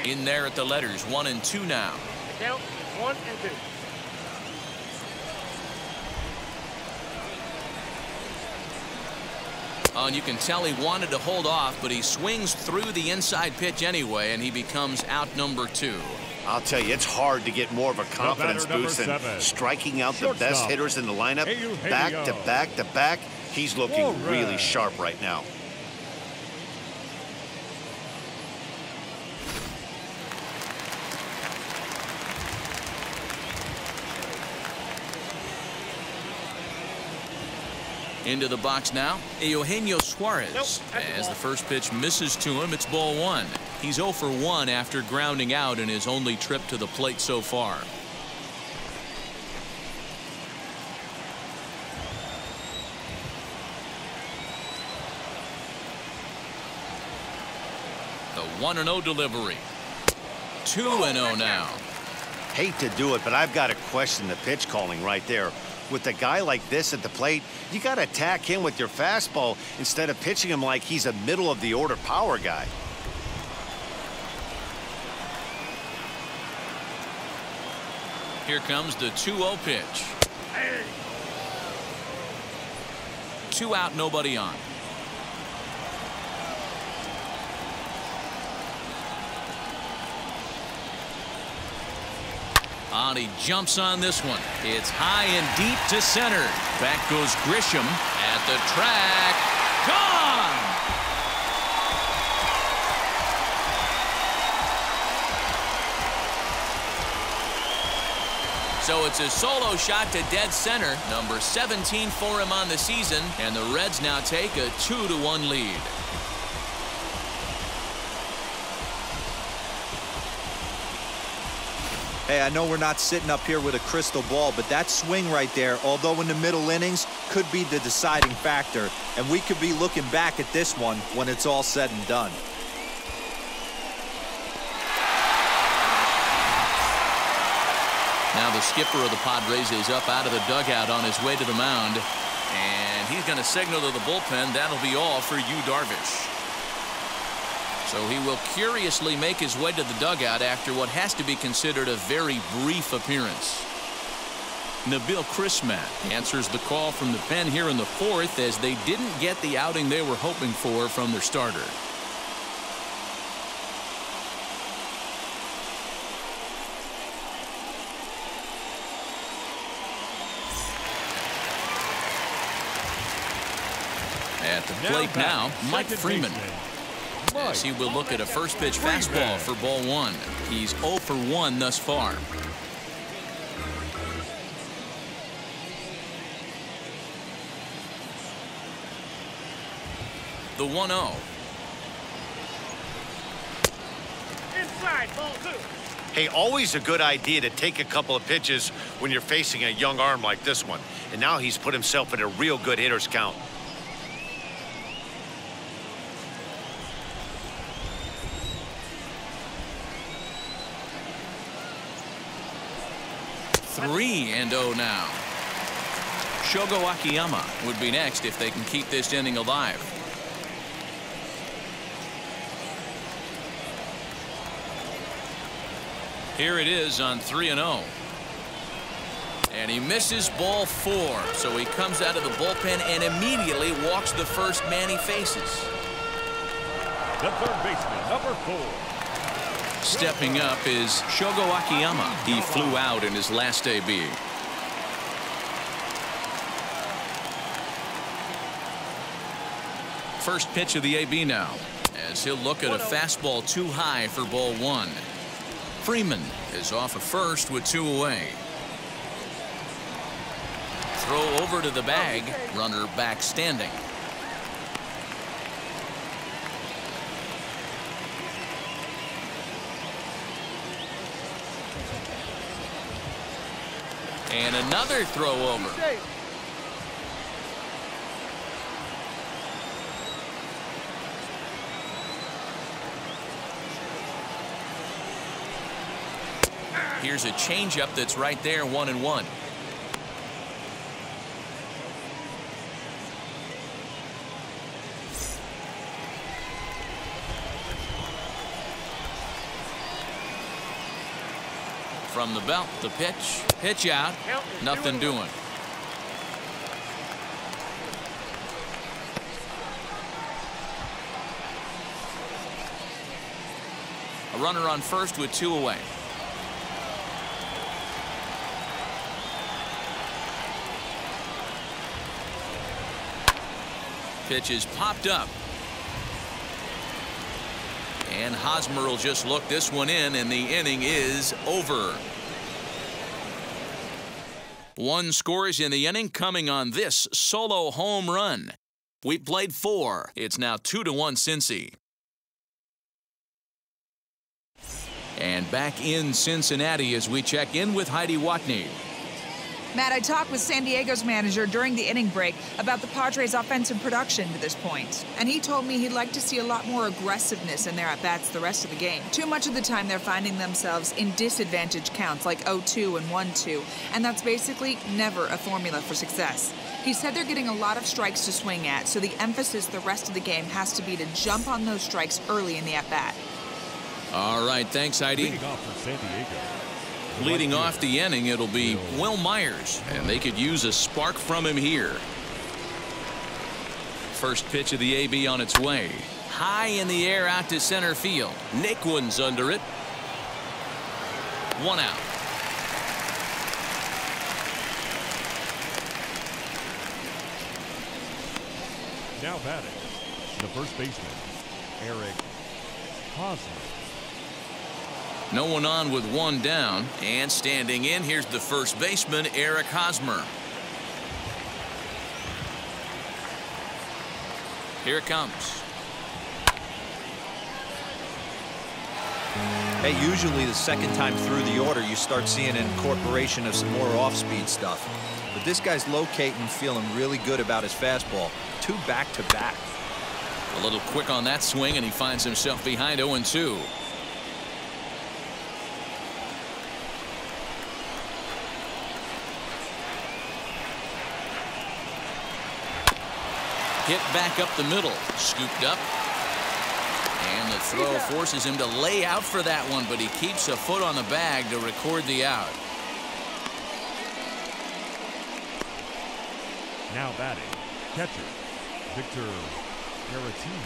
[SPEAKER 1] In there at the letters, 1-2 now.
[SPEAKER 5] The count is 1-2.
[SPEAKER 1] And you can tell he wanted to hold off, but he swings through the inside pitch anyway, and he becomes out number 2.
[SPEAKER 2] I'll tell you, it's hard to get more of a confidence boost than striking out the best hitters in the lineup. Back to back to back. He's looking really sharp right now.
[SPEAKER 1] Into the box now, Eugenio Suarez. As the first pitch misses to him, it's ball 1. He's 0 for 1 after grounding out in his only trip to the plate so far. 1-0 delivery. 2-0 now.
[SPEAKER 2] Hate to do it, but I've got to question the pitch calling right there. With a guy like this at the plate, you got to attack him with your fastball instead of pitching him like he's a middle-of-the-order power guy.
[SPEAKER 1] Here comes the 2-0 pitch. 2 out, nobody on. He jumps on this one. It's high and deep to center. Back goes Grisham at the track. Gone! So it's a solo shot to dead center. Number 17 for him on the season. And the Reds now take a 2-1 lead.
[SPEAKER 4] Hey, I know we're not sitting up here with a crystal ball, but that swing right there, although in the middle innings, could be the deciding factor. And we could be looking back at this one when it's all said and done.
[SPEAKER 1] Now the skipper of the Padres is up out of the dugout on his way to the mound. And he's going to signal to the bullpen. That'll be all for Yu Darvish. So he will curiously make his way to the dugout after what has to be considered a very brief appearance. Nabil Crismatt answers the call from the pen here in the 4th as they didn't get the outing they were hoping for from their starter. At the plate now, Mike Freeman. As he will look at a first pitch fastball for ball 1. He's 0 for 1 thus far. The 1-0.
[SPEAKER 5] Inside, ball 2.
[SPEAKER 2] Hey, always a good idea to take a couple of pitches when you're facing a young arm like this one. And now he's put himself in a real good hitter's count.
[SPEAKER 1] Three and 0 now. Shogo Akiyama would be next if they can keep this inning alive. Here it is on 3-0. And he misses ball 4. So he comes out of the bullpen and immediately walks the first man he faces.
[SPEAKER 3] The third baseman, number 4.
[SPEAKER 1] Stepping up is Shogo Akiyama. He flew out in his last AB. First pitch of the AB now, as he'll look at a fastball too high for ball 1. Freeman is off of first with 2 away. Throw over to the bag, runner back standing. And another throw over. Here's a changeup that's right there, 1-1. From the belt, the pitch out, nothing doing. A runner on first with 2 away. Pitch is popped up. And Hosmer will just look this one in, and the inning is over. 1 scores in the inning coming on this solo home run. We played 4. It's now 2-1 Cincy. And back in Cincinnati as we check in with Heidi Watney.
[SPEAKER 6] Matt, I talked with San Diego's manager during the inning break about the Padres' offensive production to this point, and he told me he'd like to see a lot more aggressiveness in their at-bats the rest of the game. Too much of the time they're finding themselves in disadvantage counts like 0-2 and 1-2, and that's basically never a formula for success. He said they're getting a lot of strikes to swing at, so the emphasis the rest of the game has to be to jump on those strikes early in the at-bat.
[SPEAKER 1] All right, thanks, Heidi.
[SPEAKER 3] Leading off for San Diego.
[SPEAKER 1] Leading off the inning, it'll be Will Myers, and they could use a spark from him here. First pitch of the AB on its way. High in the air out to center field. Naquin's under it. 1 out.
[SPEAKER 3] Now batting, the first baseman, Eric Hosmer.
[SPEAKER 1] No one on with 1 down, and standing in, here's the first baseman, Eric Hosmer. Here it comes.
[SPEAKER 4] Hey, usually the second time through the order, you start seeing an incorporation of some more off-speed stuff. But this guy's locating, feeling really good about his fastball. 2 back-to-back.
[SPEAKER 1] A little quick on that swing, and he finds himself behind 0-2. Hit back up the middle, scooped up, and the throw forces him to lay out for that one, but he keeps a foot on the bag to record the out.
[SPEAKER 3] Now batting, catcher, Victor Caratini.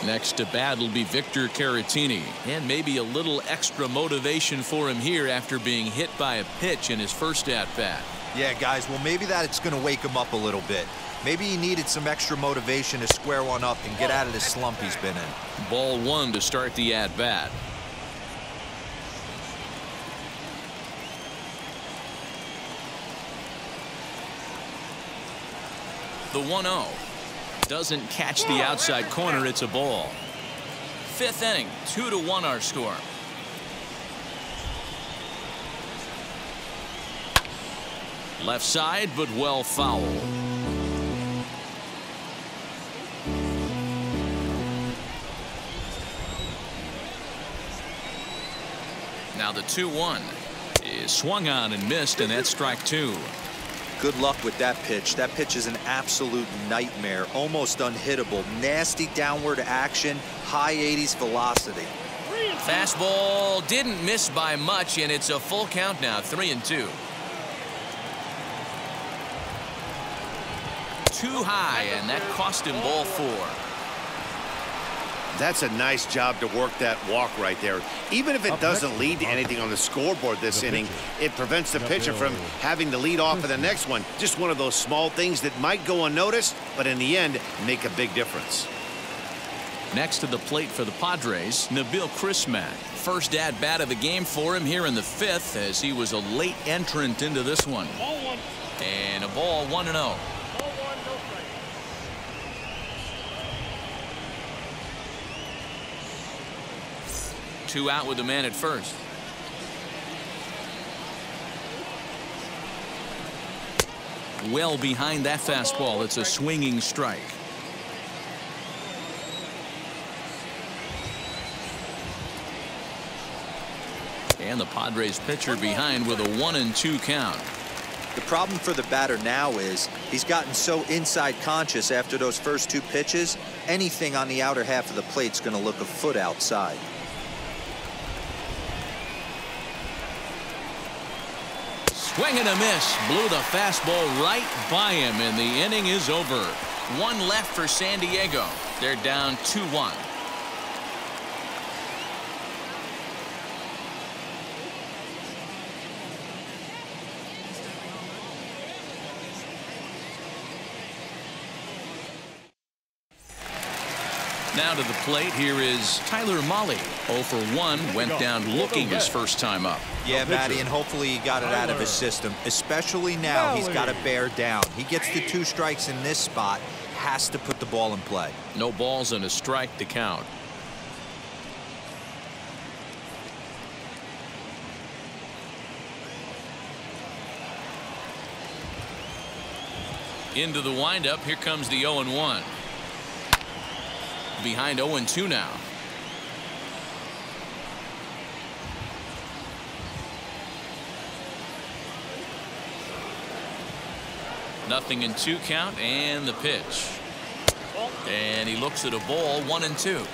[SPEAKER 1] Next to bat will be Victor Caratini, and maybe a little extra motivation for him here after being hit by a pitch in his first at-bat.
[SPEAKER 4] Yeah, guys, well, maybe that's going to wake him up a little bit. Maybe he needed some extra motivation to square one up and get out of the slump he's been in.
[SPEAKER 1] Ball 1 to start the at-bat. The 1-0 doesn't catch the outside corner. It's a ball. 5th inning, 2-1 our score. Left side, but well foul. Now the 2-1 is swung on and missed, and that's strike 2.
[SPEAKER 4] Good luck with that pitch. That pitch is an absolute nightmare, almost unhittable. Nasty downward action, high 80s velocity.
[SPEAKER 1] Fastball didn't miss by much, and it's a full count now, 3-2. Too high, and that cost him ball 4.
[SPEAKER 2] That's a nice job to work that walk right there. Even if it doesn't lead to anything on the scoreboard this inning, it prevents the pitcher from having to lead off for the next one. Just one of those small things that might go unnoticed, but in the end, make a big difference.
[SPEAKER 1] Next to the plate for the Padres, Nabil Crismack. First at-bat of the game for him here in the 5th, as he was a late entrant into this one. And a ball 1-0. 2 out with the man at first. Well behind that fastball. It's a swinging strike. And the Padres pitcher behind with a 1-2 count.
[SPEAKER 4] The problem for the batter now is he's gotten so inside conscious after those first 2 pitches, anything on the outer half of the plate's going to look a foot outside.
[SPEAKER 1] Swing and a miss. Blew the fastball right by him, and the inning is over. 1 left for San Diego. They're down 2-1. Now to the plate, here is Tyler Mahle. 0 for 1, went down looking his first time up.
[SPEAKER 4] Yeah, Matty, and hopefully he got it out of his system. Especially now, he's got to bear down. He gets the 2 strikes in this spot, has to put the ball in play.
[SPEAKER 1] No balls and a strike to count. Into the windup. Here comes the 0-1. Behind 0-2 now. Nothing in 2 count, and the pitch. And he looks at a ball, 1-2.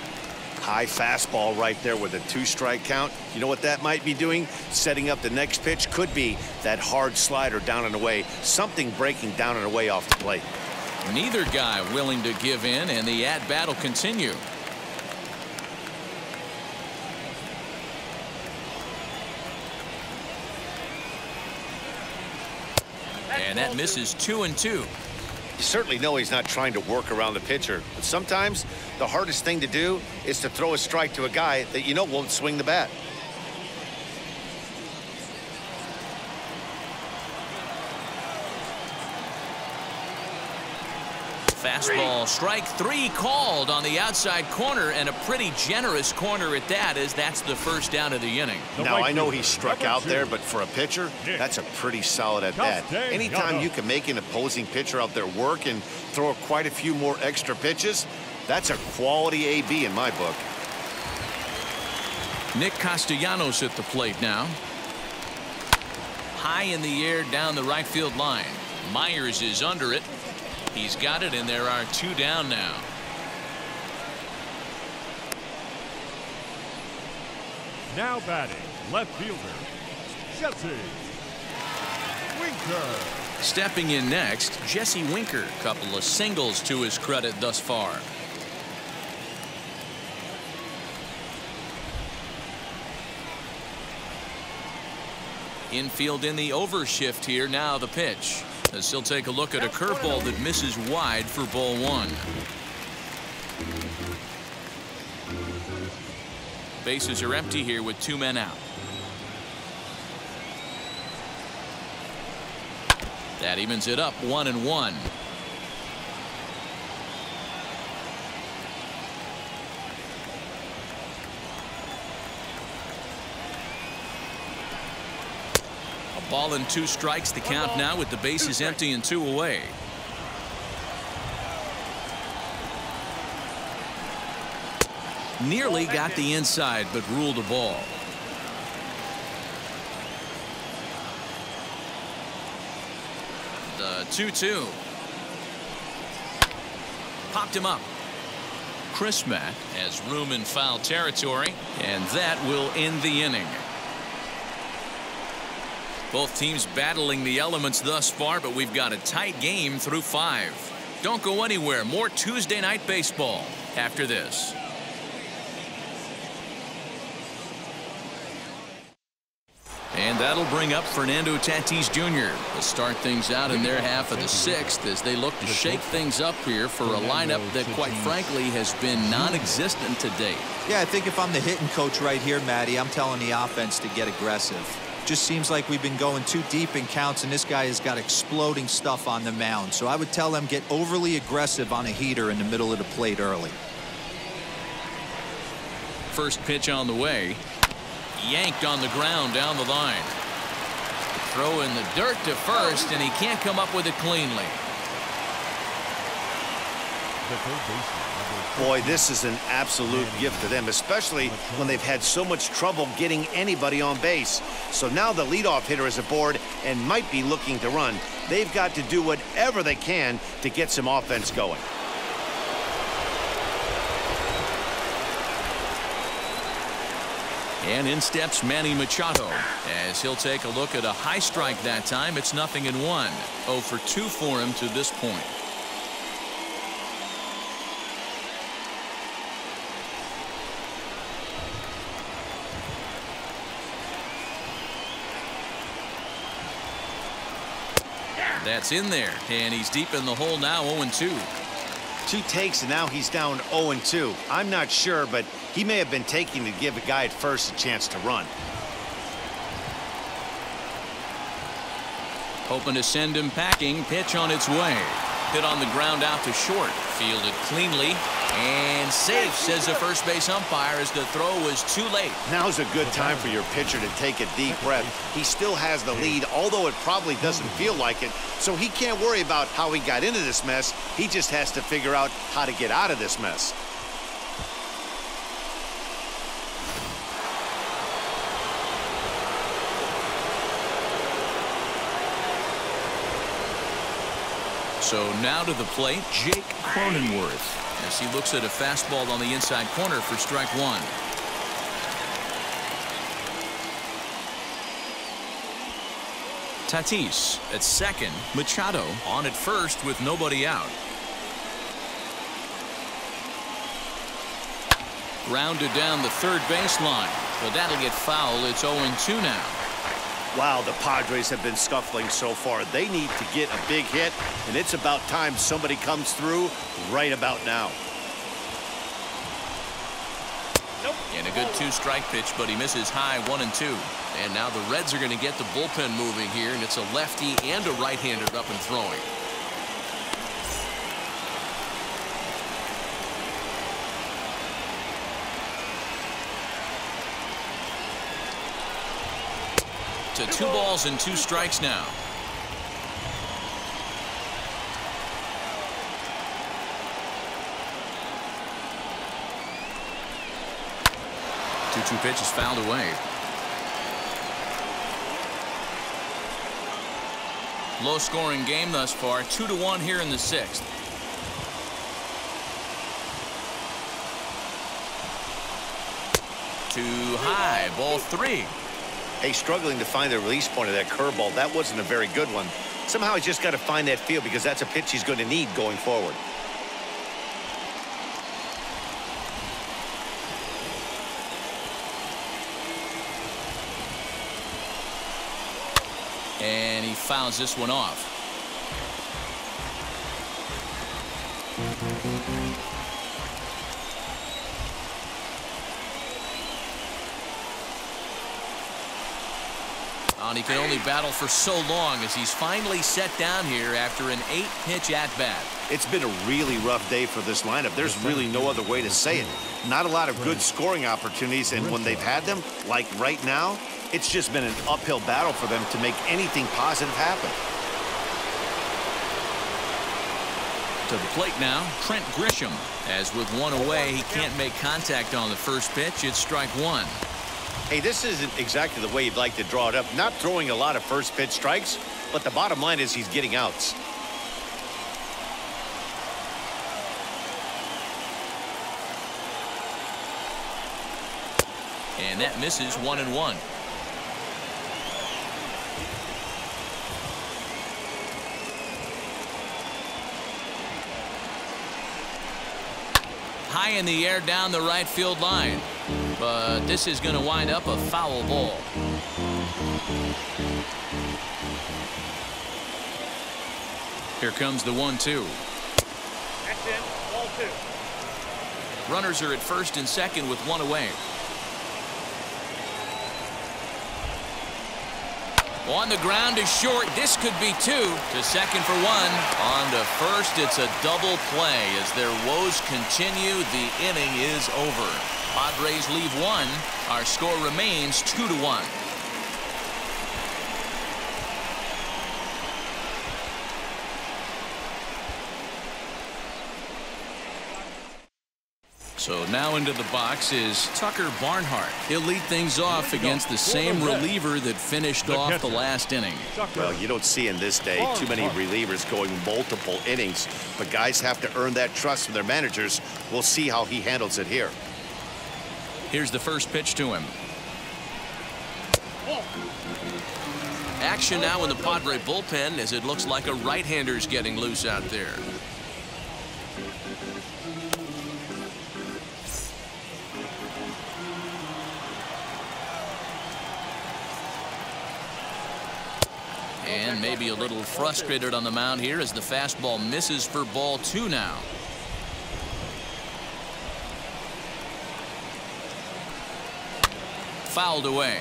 [SPEAKER 2] High fastball right there with a 2-strike count. You know what that might be doing? Setting up the next pitch. Could be that hard slider down and away. Something breaking down and away off the plate.
[SPEAKER 1] Neither guy willing to give in, and the at-bat will continue. And that misses 2-2.
[SPEAKER 2] You certainly know he's not trying to work around the pitcher, but sometimes the hardest thing to do is to throw a strike to a guy that you know won't swing the bat.
[SPEAKER 1] Fastball, strike 3 called on the outside corner, and a pretty generous corner at that, as that's the first down of the inning.
[SPEAKER 2] Now, I know he struck out there, but for a pitcher, that's a pretty solid at bat. Anytime you can make an opposing pitcher out there work and throw quite a few more extra pitches, that's a quality AB in my book.
[SPEAKER 1] Nick Castellanos at the plate now. High in the air down the right field line. Myers is under it. He's got it, and there are 2 down now.
[SPEAKER 3] Now batting, left fielder, Jesse Winker.
[SPEAKER 1] Stepping in next, Jesse Winker. Couple of singles to his credit thus far. Infield in the overshift here. Now the pitch. As he'll take a look at a curveball that misses wide for ball 1. Bases are empty here with 2 men out. That evens it up, 1-1. Ball and 2 strikes, the count now with the bases empty and 2 away. Nearly got the inside, but ruled a ball. The 2-2. Popped him up. Chris Mack has room in foul territory, and that will end the inning. Both teams battling the elements thus far, but we've got a tight game through 5. Don't go anywhere. More Tuesday night baseball after this. And that'll bring up Fernando Tatis Jr. to start things out in their half of the 6th as they look to shake things up here for a lineup that, quite frankly, has been non-existent to date.
[SPEAKER 4] Yeah, I think if I'm the hitting coach right here, Matty, I'm telling the offense to get aggressive. Just seems like we've been going too deep in counts, and this guy has got exploding stuff on the mound. So I would tell them get overly aggressive on a heater in the middle of the plate early.
[SPEAKER 1] First pitch on the way. Yanked on the ground down the line. Throw in the dirt to first, and he can't come up with it cleanly.
[SPEAKER 2] Boy, this is an absolute gift to them, especially when they've had so much trouble getting anybody on base. So now the leadoff hitter is aboard and might be looking to run. They've got to do whatever they can to get some offense going.
[SPEAKER 1] And in steps Manny Machado as he'll take a look at a high strike that time. It's 0-1. 0 for 2 for him to this point. That's in there, and he's deep in the hole now. 0-2.
[SPEAKER 2] 2 takes, and now he's down 0-2. I'm not sure, but he may have been taking to give a guy at first a chance to run.
[SPEAKER 1] Hoping to send him packing. Pitch on its way. Hit on the ground out to short. Fielded cleanly. And safe, says the first base umpire, as the throw was too late.
[SPEAKER 2] Now's a good time for your pitcher to take a deep breath. He still has the lead, although it probably doesn't feel like it. So he can't worry about how he got into this mess. He just has to figure out how to get out of this mess.
[SPEAKER 1] So now to the plate, Jake Cronenworth, as he looks at a fastball on the inside corner for strike one. Tatis at second. Machado on at first with nobody out. Grounded down the third baseline, but that'll get foul. It's 0-2 now.
[SPEAKER 2] Wow, the Padres have been scuffling so far. They need to get a big hit, and it's about time somebody comes through right about now.
[SPEAKER 1] And a good two-strike pitch, but he misses high 1-2. And now the Reds are going to get the bullpen moving here, and it's a lefty and a right-hander up and throwing. To 2 balls and 2 strikes now. Two pitches fouled away. Low-scoring game thus far, 2-1 here in the 6th. Too high, ball 3.
[SPEAKER 2] Hey, struggling to find the release point of that curveball. That wasn't a very good one. Somehow he's just got to find that feel, because that's a pitch he's going to need going forward.
[SPEAKER 1] And he fouls this one off. And he can only battle for so long as he's finally set down here after an 8-pitch at-bat.
[SPEAKER 2] It's been a really rough day for this lineup. There's really no other way to say it. Not a lot of good scoring opportunities, and when they've had them, like right now, it's just been an uphill battle for them to make anything positive happen.
[SPEAKER 1] To the plate now, Trent Grisham. As with one away, he can't make contact on the first pitch. It's strike one.
[SPEAKER 2] Hey, this isn't exactly the way you'd like to draw it up. Not throwing a lot of first pitch strikes, but the bottom line is he's getting outs.
[SPEAKER 1] And that misses 1-1. High in the air down the right field line. But this is going to wind up a foul ball. Here comes the 1-2.
[SPEAKER 5] That's in, ball 2.
[SPEAKER 1] Runners are at first and second with one away. On the ground is short. This could be 2. To second for 1. On to first, it's a double play. As their woes continue, the inning is over. Padres leave 1. Our score remains 2-1. So now into the box is Tucker Barnhart. He'll lead things off against the same reliever that finished off the last inning.
[SPEAKER 2] Well, you don't see in this day too many relievers going multiple innings, but guys have to earn that trust from their managers. We'll see how he handles it here.
[SPEAKER 1] Here's the first pitch to him. Action now in the Padre bullpen, as it looks like a right-hander's getting loose out there. And maybe a little frustrated on the mound here as the fastball misses for ball 2 now. Fouled away.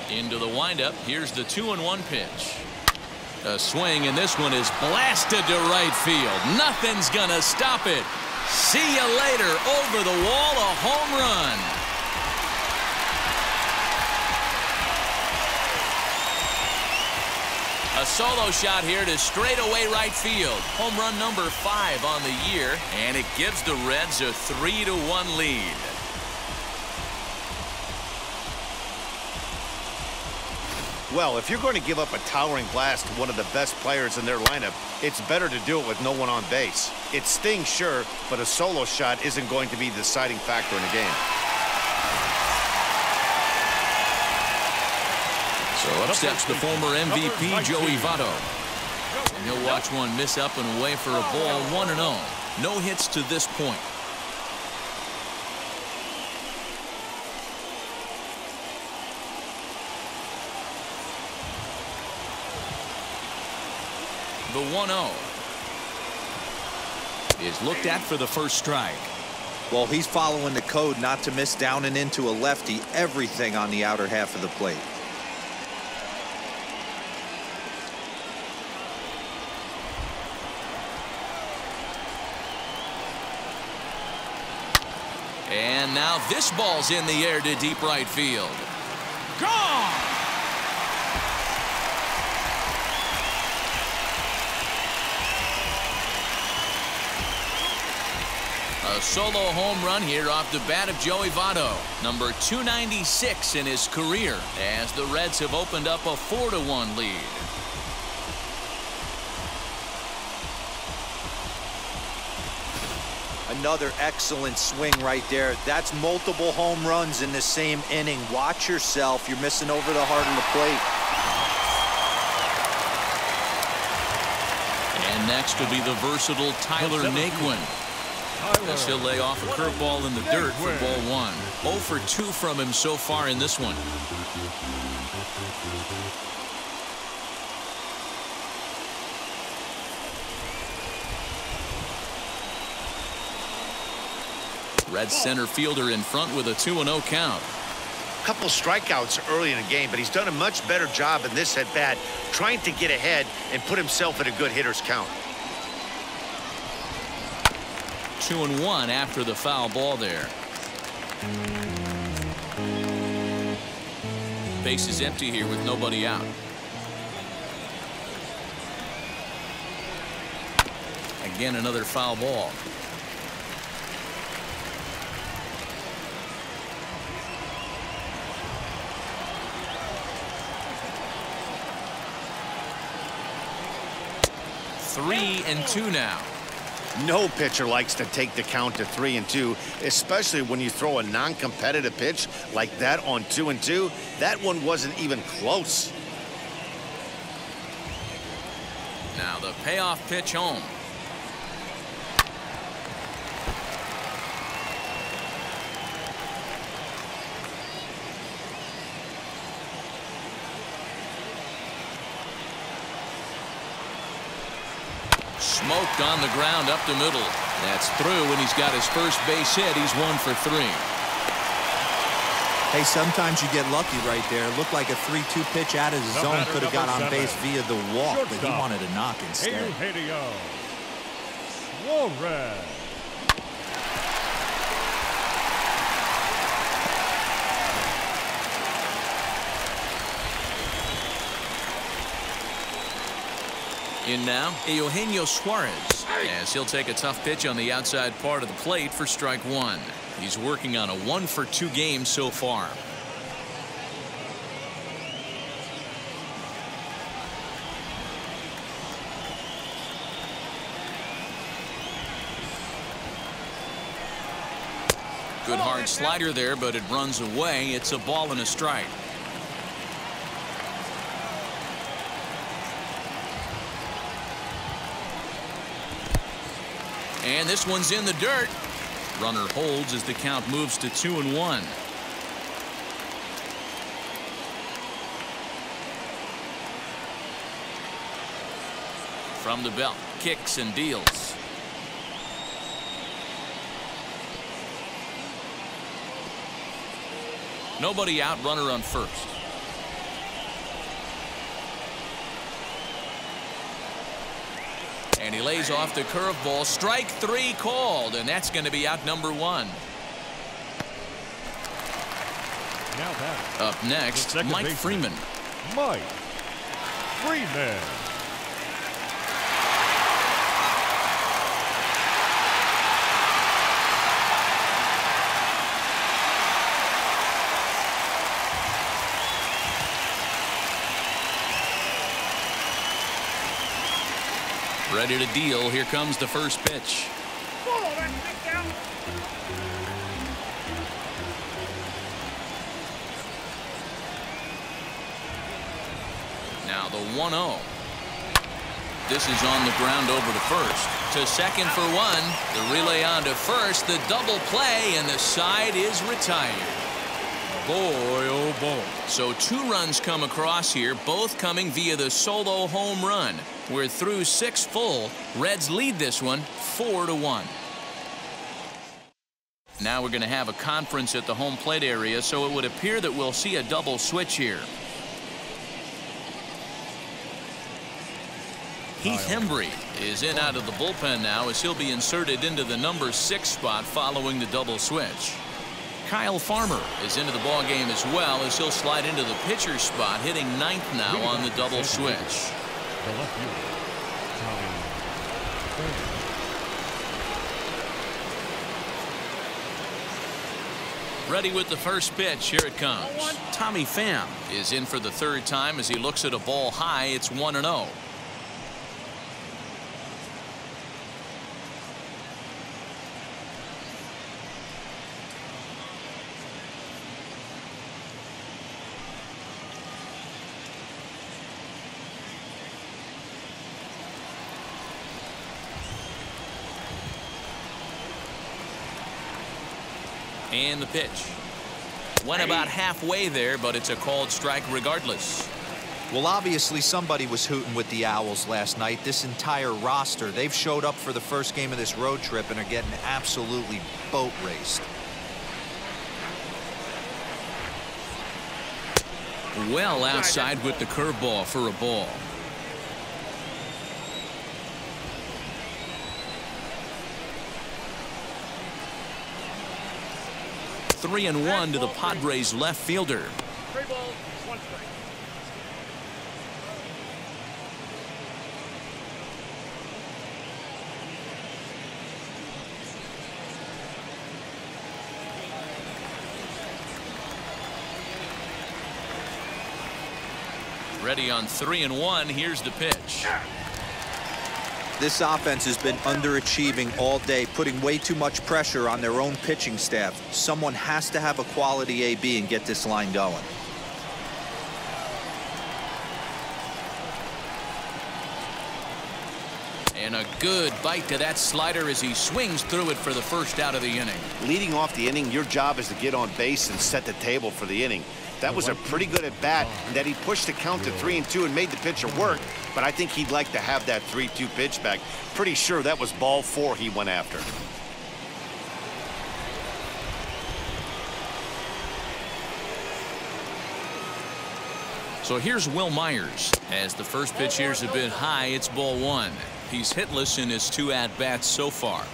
[SPEAKER 1] Into the windup. Here's the 2-1 pitch. A swing, and this one is blasted to right field. Nothing's gonna stop it. See you later. Over the wall, a home run. A solo shot here to straightaway right field. Home run number 5 on the year, and it gives the Reds a 3-1 lead.
[SPEAKER 2] Well, if you're going to give up a towering blast to one of the best players in their lineup, it's better to do it with no one on base. It stings, sure, but a solo shot isn't going to be the deciding factor in a game.
[SPEAKER 1] So up steps the former MVP, Joey Votto. And he'll watch one miss up and away for a ball, 1-0. No hits to this point. The 1-0 is looked at for the first strike.
[SPEAKER 4] Well, he's following the code not to miss down and into a lefty. Everything on the outer half of the plate.
[SPEAKER 1] And now this ball's in the air to deep right field. Gone! A solo home run here off the bat of Joey Votto, number 296 in his career, as the Reds have opened up a 4-1 lead.
[SPEAKER 4] Another excellent swing right there. That's multiple home runs in the same inning. Watch yourself. You're missing over the heart of the plate.
[SPEAKER 1] And next will be the versatile Tyler Naquin. As he'll lay off a curveball in the dirt for ball 1. 0 for 2 from him so far in this one. Red center fielder in front with a 2-0 count.
[SPEAKER 2] Couple strikeouts early in the game, but he's done a much better job in this at bat, trying to get ahead and put himself in a good hitter's count.
[SPEAKER 1] 2-1 after the foul ball there. Base is empty here with nobody out. Again, another foul ball. Three and two now.
[SPEAKER 2] No pitcher likes to take the count to 3-2, especially when you throw a non-competitive pitch like that on 2-2. That one wasn't even close.
[SPEAKER 1] Now the payoff pitch home. Smoked on the ground up the middle. That's through, and he's got his first base hit. He's 1 for 3.
[SPEAKER 4] Hey, sometimes you get lucky right there. Looked like a 3-2 pitch out of the zone. Could have got on base via the walk, but he wanted a knock instead.
[SPEAKER 3] Suarez.
[SPEAKER 1] In now, Eugenio Suarez, as he'll take a tough pitch on the outside part of the plate for strike 1. He's working on a 1 for 2 game so far. Good hard slider there, but it runs away. It's a ball and a strike. And this one's in the dirt. Runner holds as the count moves to 2-1. From the belt, kicks and deals. Nobody out, runner on first. And he lays off the curveball. Strike 3 called, and that's going to be out number 1.
[SPEAKER 3] Now batting.
[SPEAKER 1] Up next, Mike Freeman.
[SPEAKER 3] Mike Freeman.
[SPEAKER 1] Ready to deal. Here comes the first pitch. Now the 1-0. This is on the ground over to first. To second for 1. The relay on to first. The double play, and the side is retired. Boy, oh boy. So 2 runs come across here, both coming via the solo home run. We're through 6 full. Reds lead this one 4-1. Now we're going to have a conference at the home plate area, so it would appear that we'll see a double switch here. Heath Hembree is in out of the bullpen now as he'll be inserted into the number 6 spot following the double switch. Kyle Farmer is into the ball game as well as he'll slide into the pitcher spot, hitting 9th now on the double switch.
[SPEAKER 3] The left fielder, Tommy Pham.
[SPEAKER 1] Ready with the first pitch. Here it comes. Tommy Pham is in for the 3rd time as he looks at a ball high. It's 1-0. And the pitch. Went about halfway there, but it's a called strike regardless.
[SPEAKER 4] Well, obviously somebody was hooting with the Owls last night. This entire roster, they've showed up for the first game of this road trip and are getting absolutely boat raced.
[SPEAKER 1] Well outside with the curveball for a ball. Three and 1 to the Padres left fielder.
[SPEAKER 5] 3 balls, 1 strike.
[SPEAKER 1] Ready on 3 and 1. Here's the pitch.
[SPEAKER 4] This offense has been underachieving all day, putting way too much pressure on their own pitching staff. Someone has to have a quality AB and get this line going.
[SPEAKER 1] And a good bite to that slider as he swings through it for the first out of the inning.
[SPEAKER 2] Leading off the inning, your job is to get on base and set the table for the inning. That was a pretty good at bat, and that he pushed the count to 3-2 and made the pitcher work, but I think he'd like to have that 3-2 pitch back. Pretty sure that was ball 4 he went after.
[SPEAKER 1] So here's Will Myers. As the first pitch here's a bit high, it's ball 1. He's hitless in his 2 at-bats so far.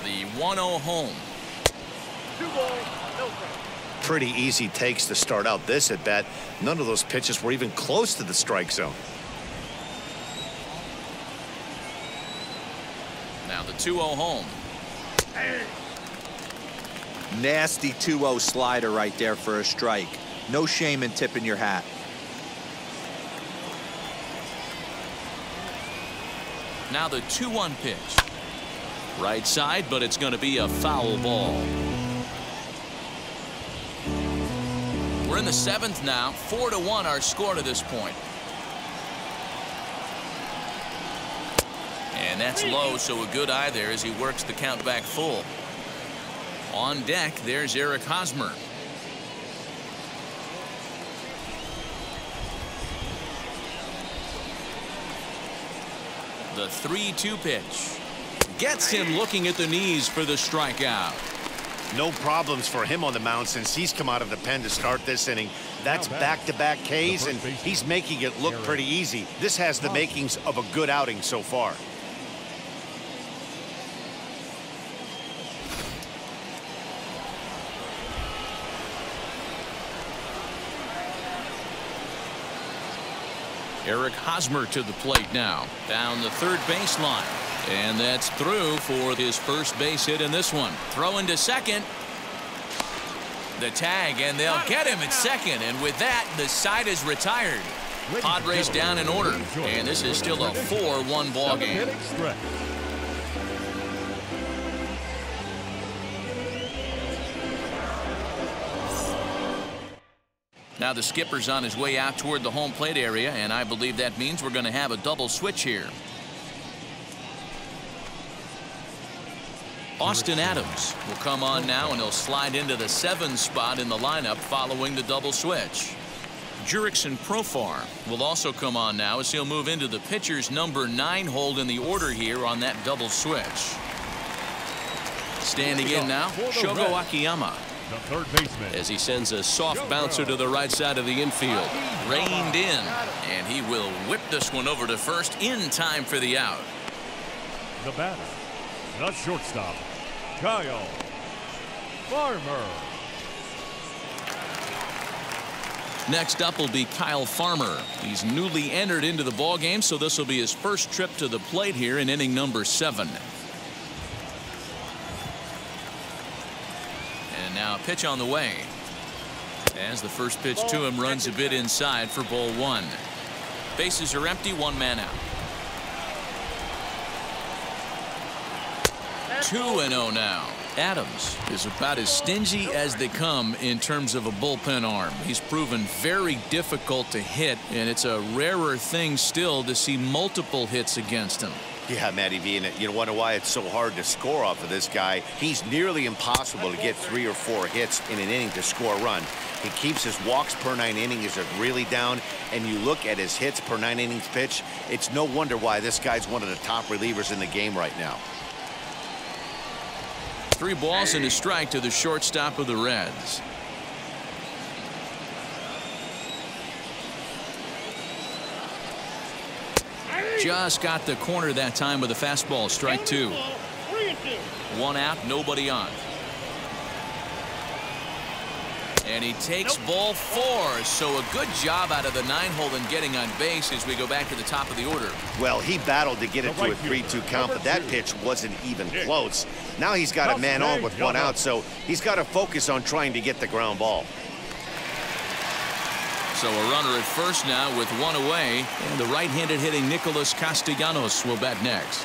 [SPEAKER 1] The 1-0 home.
[SPEAKER 5] 2 balls, no strike.
[SPEAKER 2] Pretty easy takes to start out this at bat. None of those pitches were even close to the strike zone.
[SPEAKER 1] Now the 2-0 home.
[SPEAKER 4] Nasty 2-0 slider right there for a strike. No shame in tipping your hat.
[SPEAKER 1] Now the 2-1 pitch. Right side, but it's going to be a foul ball. We're in the 7th now. 4-1 our score to this point. And that's low, so a good eye there as he works the count back full. On deck, there's Eric Hosmer. The 3-2 pitch. Gets him looking at the knees for the strikeout.
[SPEAKER 2] No problems for him on the mound since he's come out of the pen to start this inning. That's back-to-back Ks, and he's making it look pretty easy. This has the makings of a good outing so far.
[SPEAKER 1] Eric Hosmer to the plate now. Down the third baseline. And that's through for his first base hit in this one. Throwing to second. The tag, and they'll get him at second. And with that, the side is retired. Padres down in order. And this is still a 4-1 ball game. Now the skipper's on his way out toward the home plate area, and I believe that means we're going to have a double switch here. Austin Adams will come on now, and he'll slide into the 7 spot in the lineup following the double switch. Jurickson Profar will also come on now as he'll move into the pitcher's number 9 hold in the order here on that double switch. Standing in now, Shogo Akiyama.
[SPEAKER 3] The third baseman.
[SPEAKER 1] As he sends a soft bouncer to the right side of the infield. Reined in, and he will whip this one over to first in time for the out.
[SPEAKER 3] The batter, the shortstop, Kyle Farmer.
[SPEAKER 1] Next up will be Kyle Farmer. He's newly entered into the ballgame, so this will be his first trip to the plate here in inning number 7. And now a pitch on the way. As the first pitch to him runs a bit inside for ball 1. Bases are empty, 1 man out. 2-0 now. Adams is about as stingy as they come in terms of a bullpen arm. He's proven very difficult to hit, and it's a rarer thing still to see multiple hits against him.
[SPEAKER 2] Yeah, Matty V, and you wonder why it's so hard to score off of this guy. He's nearly impossible to get 3 or 4 hits in an inning to score a run. He keeps his walks per 9 innings are really down, and you look at his hits per 9 innings pitch, it's no wonder why this guy's one of the top relievers in the game right now.
[SPEAKER 1] 3 balls and a strike to the shortstop of the Reds. Just got the corner that time with a fastball. Strike 2. 1 out, nobody on. And he takes ball 4. So a good job out of the 9-hole in getting on base as we go back to the top of the order.
[SPEAKER 2] Well, he battled to get it to a 3-2 count, but that pitch wasn't even close. Now he's got a man on with 1 out, so he's got to focus on trying to get the ground ball.
[SPEAKER 1] So a runner at first now with 1 away, and the right-handed hitting Nicholas Castellanos will bat next.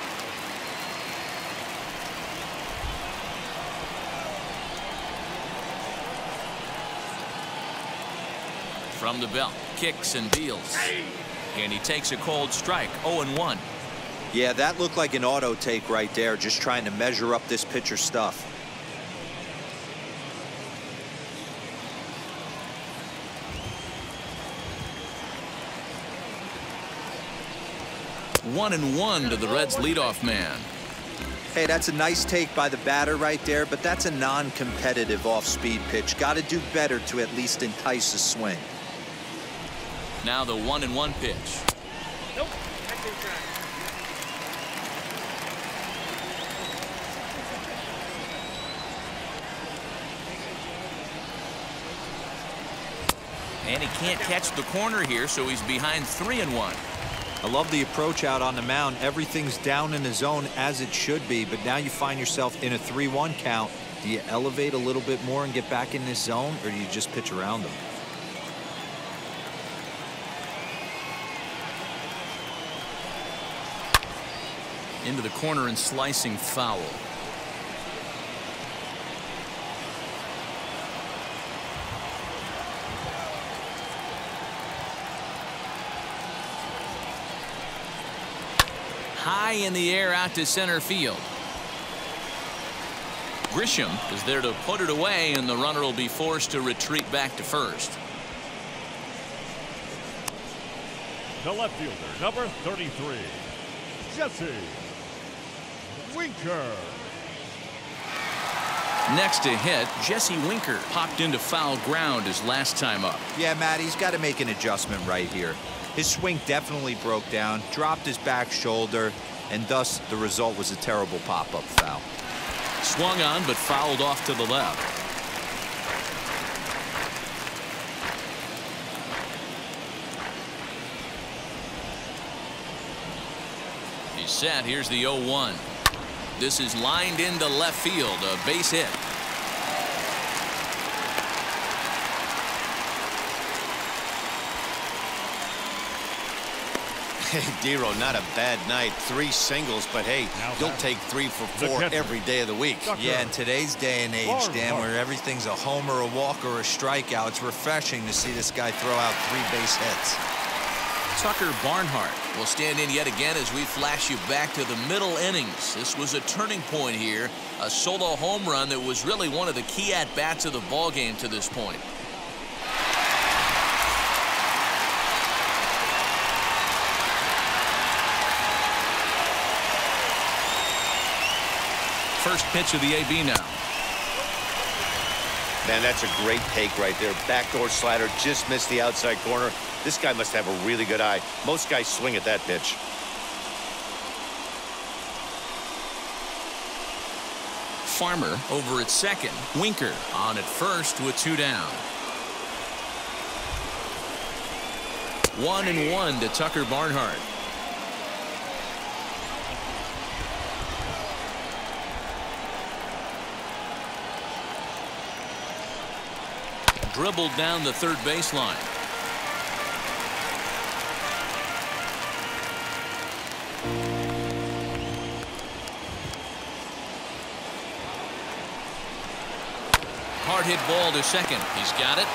[SPEAKER 1] From the belt, kicks and deals. And he takes a cold strike, 0-1.
[SPEAKER 4] Yeah, that looked like an auto take right there, just trying to measure up this pitcher's stuff.
[SPEAKER 1] One and 1 to the Reds leadoff man.
[SPEAKER 4] Hey, that's a nice take by the batter right there, but that's a non-competitive off-speed pitch. Got to do better to at least entice a swing.
[SPEAKER 1] Now the 1-1 pitch.
[SPEAKER 5] Nope.
[SPEAKER 1] And he can't catch the corner here, so he's behind 3-1.
[SPEAKER 4] I love the approach out on the mound. Everything's down in the zone as it should be, but now you find yourself in a 3-1 count. Do you elevate a little bit more and get back in this zone, or do you just pitch around them?
[SPEAKER 1] Into the corner and slicing foul. High in the air out to center field. Grisham is there to put it away, and the runner will be forced to retreat back to first.
[SPEAKER 3] The left fielder, number 33, Jesse Winker.
[SPEAKER 1] Next to hit, Jesse Winker popped into foul ground his last time up.
[SPEAKER 4] Yeah, Matt, he's got to make an adjustment right here. His swing definitely broke down, dropped his back shoulder, and thus the result was a terrible pop-up foul.
[SPEAKER 1] Swung on but fouled off to the left. He's set. Here's the 0-1. This is lined into left field, a base hit.
[SPEAKER 2] Hey, Dero, not a bad night. 3 singles, but hey, you'll take 3 for 4 every day of the week.
[SPEAKER 4] Yeah, in today's day and age, Dan, where everything's a homer, a walk, or a strikeout, it's refreshing to see this guy throw out 3 base hits.
[SPEAKER 1] Tucker Barnhart will stand in yet again as we flash you back to the middle innings. This was a turning point here, a solo home run that was really one of the key at-bats of the ballgame to this point. First pitch of the AB now.
[SPEAKER 2] Man, that's a great take right there. Backdoor slider, just missed the outside corner. This guy must have a really good eye. Most guys swing at that pitch.
[SPEAKER 1] Farmer over at second. Winker on at first with 2 down. 1-1 to Tucker Barnhart. Dribbled down the third baseline. Hard hit ball to second. He's got it.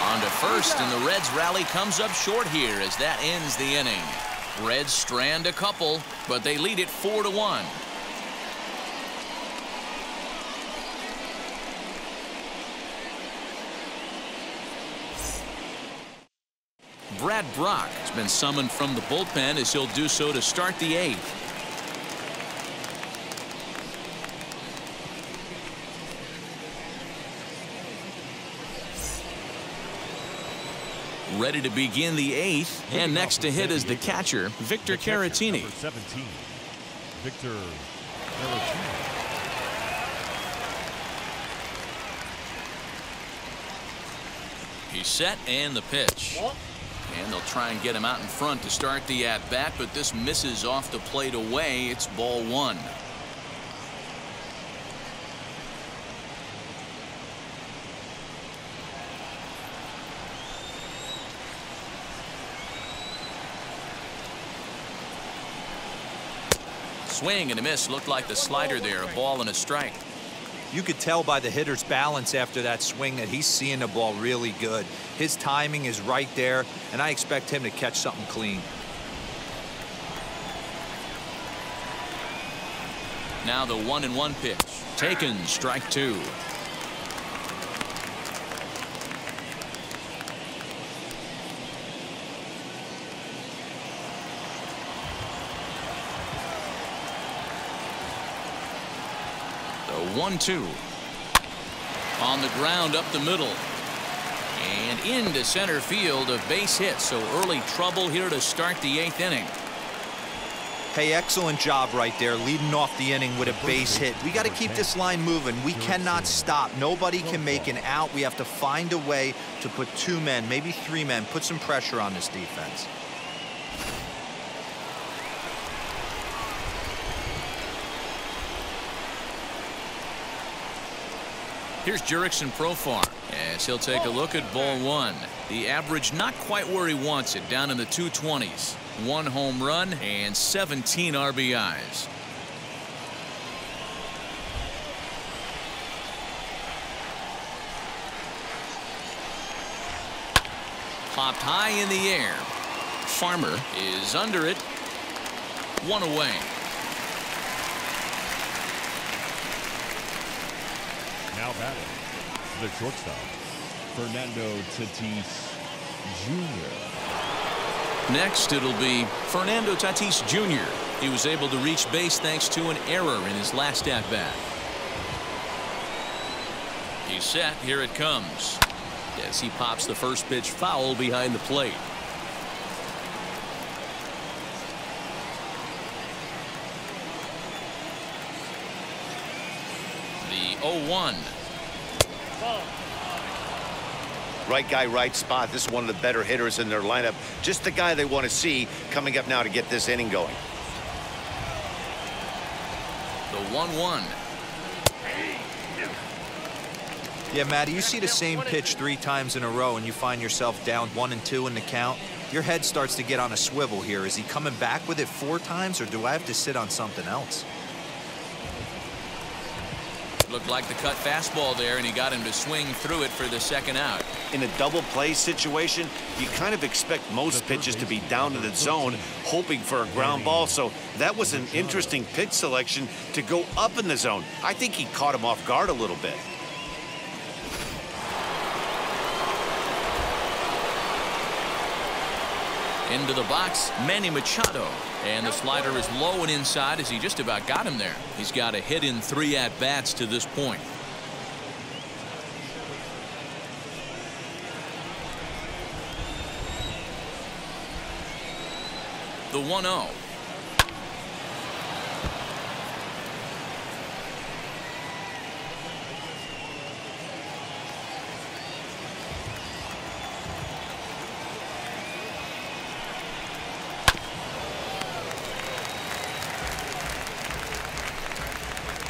[SPEAKER 1] On to first, and the Reds rally comes up short here as that ends the inning. Reds strand a couple, but they lead it 4-1. Brad Brock has been summoned from the bullpen as he'll do so to start the 8th. Ready to begin the 8th, and next to hit is the catcher, Victor Caratini.
[SPEAKER 3] Number 17, Victor Caratini.
[SPEAKER 1] He's set, and the pitch. And they'll try and get him out in front to start the at-bat, but this misses off the plate away. It's ball 1. Swing and a miss. Looked like the slider there. A ball and a strike.
[SPEAKER 4] You could tell by the hitter's balance after that swing that he's seeing the ball really good. His timing is right there, and I expect him to catch something clean.
[SPEAKER 1] Now the 1-1 pitch. Taken, strike 2. The 1-2. On the ground up the middle. And into center field, a base hit. So early trouble here to start the 8th inning.
[SPEAKER 4] Hey, excellent job right there, leading off the inning with a base hit. We got to keep this line moving. We cannot stop. Nobody can make an out. We have to find a way to put 2 men, maybe 3 men, put some pressure on this defense.
[SPEAKER 1] Here's Jurickson Profar as he'll take a look at ball 1. The average not quite where he wants it, down in the 220s. 1 home run and 17 RBIs. Popped high in the air. Farmer is under it. 1 away.
[SPEAKER 3] Now batting, the shortstop, Fernando Tatis Jr.
[SPEAKER 1] Next, it'll be Fernando Tatis Jr. He was able to reach base thanks to an error in his last at-bat. He's set. Here it comes. As he pops the first pitch foul behind the plate. The 0-1.
[SPEAKER 2] Right guy, right spot. This is one of the better hitters in their lineup. Just the guy they want to see coming up now to get this inning going.
[SPEAKER 1] The 1-1.
[SPEAKER 4] Yeah, Matty, you see the same pitch 3 times in a row and you find yourself down 1-2 in the count. Your head starts to get on a swivel here. Is he coming back with it 4 times, or do I have to sit on something else?
[SPEAKER 1] Looked like the cut fastball there, and he got him to swing through it for the second out.
[SPEAKER 2] In a double play situation, you kind of expect most pitches to be down in the zone, hoping for a ground ball. So that was an interesting pitch selection to go up in the zone. I think he caught him off guard a little bit.
[SPEAKER 1] Into the box, Manny Machado. And the slider is low and inside as he just about got him there. He's got a hit in 3 at-bats to this point. The 1-0.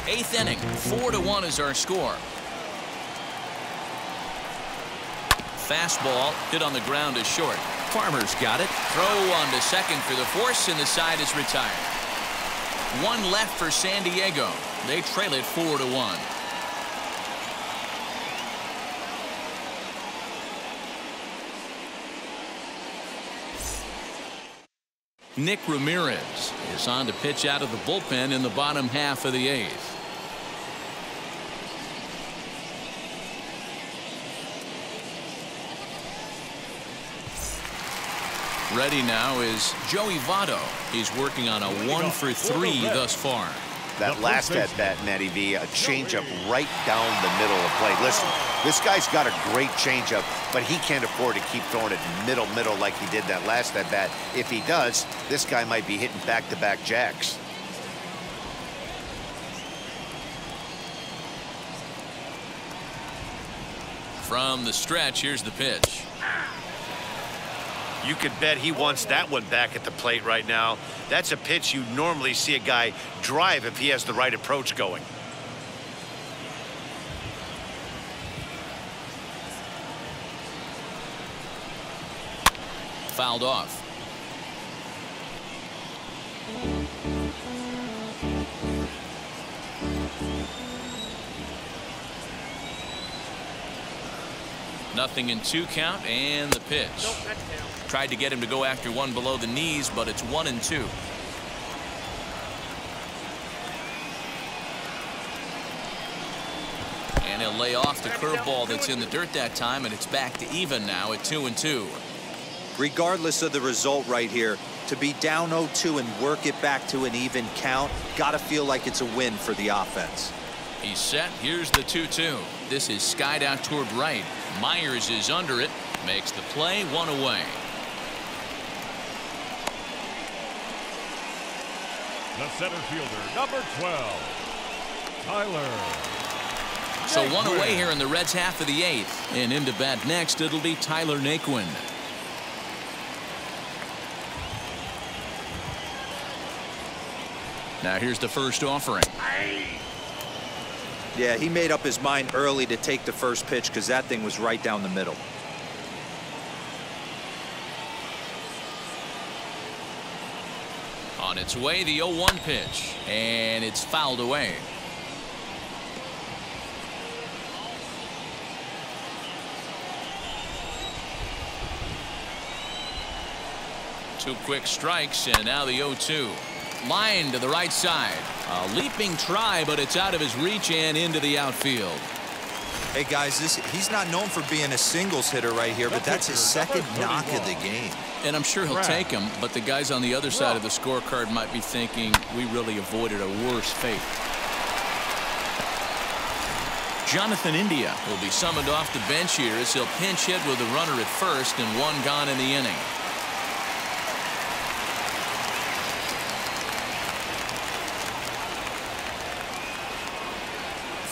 [SPEAKER 1] Eighth inning, 4-1 is our score. Fastball hit on the ground is short. Farmer's got it. Throw on to second for the force, and the side is retired. 1 left for San Diego. They trail it 4-1. Nick Ramirez is on to pitch out of the bullpen in the bottom half of the 8th. Ready now is Joey Votto. He's working on a 1-for-3 thus far.
[SPEAKER 2] That last at-bat, Matty V, a changeup right down the middle of play. Listen, this guy's got a great changeup, but he can't afford to keep throwing it middle like he did that last at-bat. If he does, this guy might be hitting back-to-back jacks.
[SPEAKER 1] From the stretch, here's the pitch.
[SPEAKER 2] You could bet he wants that one back at the plate right now. That's a pitch you normally see a guy drive if he has the right approach going.
[SPEAKER 1] Fouled off. Nothing in 2 count, and the pitch. Tried to get him to go after one below the knees, but it's 1-2. And he'll lay off the curveball that's in the dirt that time, and it's back to even now at 2-2.
[SPEAKER 4] Regardless of the result right here, to be down 0-2 and work it back to an even count, gotta feel like it's a win for the offense.
[SPEAKER 1] He's set. Here's the 2-2. This is skied out toward right. Myers is under it. Makes the play, 1 away.
[SPEAKER 3] The center fielder, number 12, Tyler.
[SPEAKER 1] So 1 away here in the Reds' half of the 8th. And into bat next, it'll be Tyler Naquin. Now here's the first offering.
[SPEAKER 4] Yeah, he made up his mind early to take the first pitch because that thing was right down the middle.
[SPEAKER 1] On its way, the 0-1 pitch, and it's fouled away. Two quick strikes, and now the 0-2. Line to the right side. A leaping try, but it's out of his reach and into the outfield.
[SPEAKER 4] Hey, guys, he's not known for being a singles hitter right here, but that's his second knock of the game.
[SPEAKER 1] And I'm sure he'll take him, but the guys on the other side of the scorecard might be thinking we really avoided a worse fate. Jonathan India will be summoned off the bench here as he'll pinch hit with a runner at first and one gone in the inning.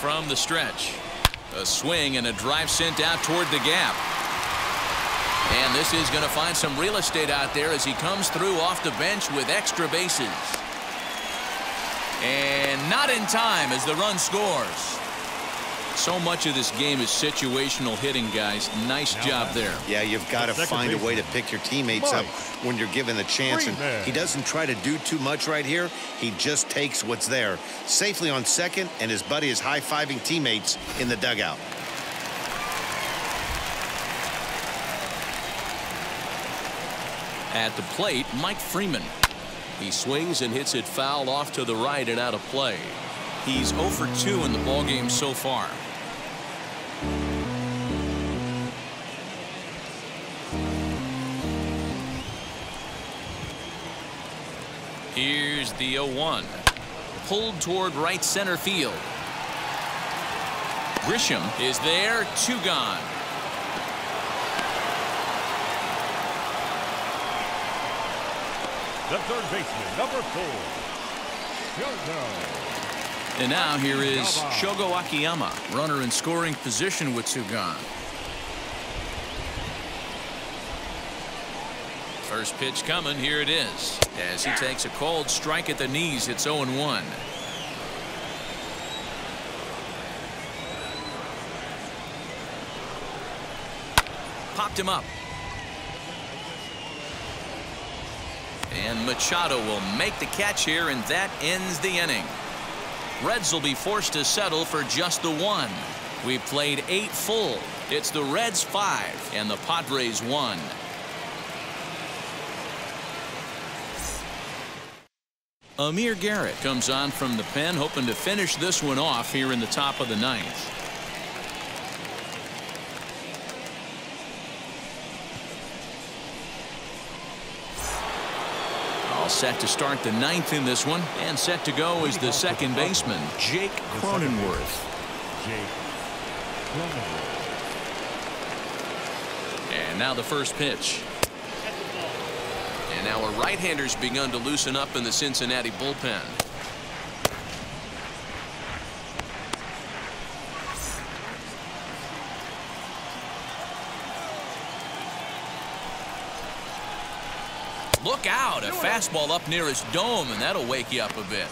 [SPEAKER 1] From the stretch, a swing and a drive sent out toward the gap. And this is going to find some real estate out there as he comes through off the bench with extra bases. And not in time as the run scores. So much of this game is situational hitting, guys. Nice job there.
[SPEAKER 2] Yeah, you've got to find a way to pick your teammates up when you're given the chance. And he doesn't try to do too much right here. He just takes what's there. Safely on second, and his buddy is high-fiving teammates in the dugout.
[SPEAKER 1] At the plate, Mike Freeman. He swings and hits it foul off to the right and out of play. He's 0 for 2 in the ballgame so far. Here's the 0-1. Pulled toward right center field. Grisham is there, 2 gone.
[SPEAKER 3] The third baseman, number 4, Shogo.
[SPEAKER 1] And now here is Shogo Akiyama, runner in scoring position with 2 gone. First pitch coming, here it is. As he takes a cold strike at the knees, it's 0-1. Popped him up. And Machado will make the catch here, and that ends the inning. Reds will be forced to settle for just the 1. We've played 8 full. It's the Reds 5 and the Padres 1. Amir Garrett comes on from the pen, hoping to finish this one off here in the top of the 9th. All set to start the 9th in this one, and set to go is the second baseman, Jake Cronenworth. And now the first pitch. And now our right-handers begun to loosen up in the Cincinnati bullpen. Look out, a fastball up near his dome, and that'll wake you up a bit.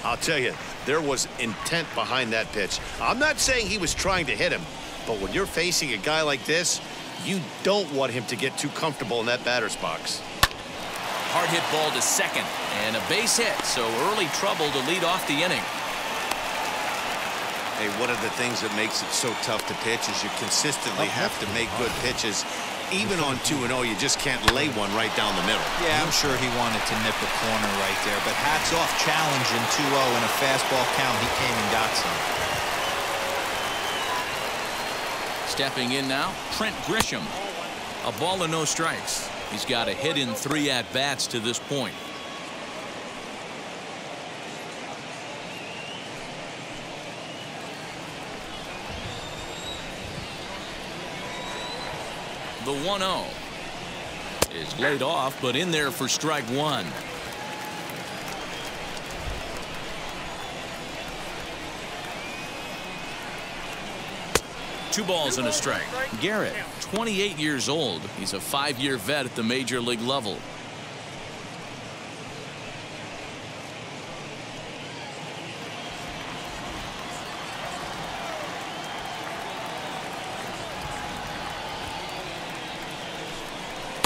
[SPEAKER 2] I'll tell you, there was intent behind that pitch. I'm not saying he was trying to hit him, but when you're facing a guy like this, you don't want him to get too comfortable in that batter's box.
[SPEAKER 1] Hard hit ball to second, and a base hit, so early trouble to lead off the inning.
[SPEAKER 2] Hey, one of the things that makes it so tough to pitch is you consistently have to make good pitches. Even on 2-0, you just can't lay one right down the middle.
[SPEAKER 4] Yeah, I'm sure he wanted to nip a corner right there, but hats off, challenging 2-0 in a fastball count. He came and got some.
[SPEAKER 1] Stepping in now, Trent Grisham. A ball and no strikes. He's got a hit in 3 at-bats to this point. The 1-0 is laid off, but in there for strike 1. Two balls and a strike. Garrett, 28 years old. He's a 5-year vet at the major league level.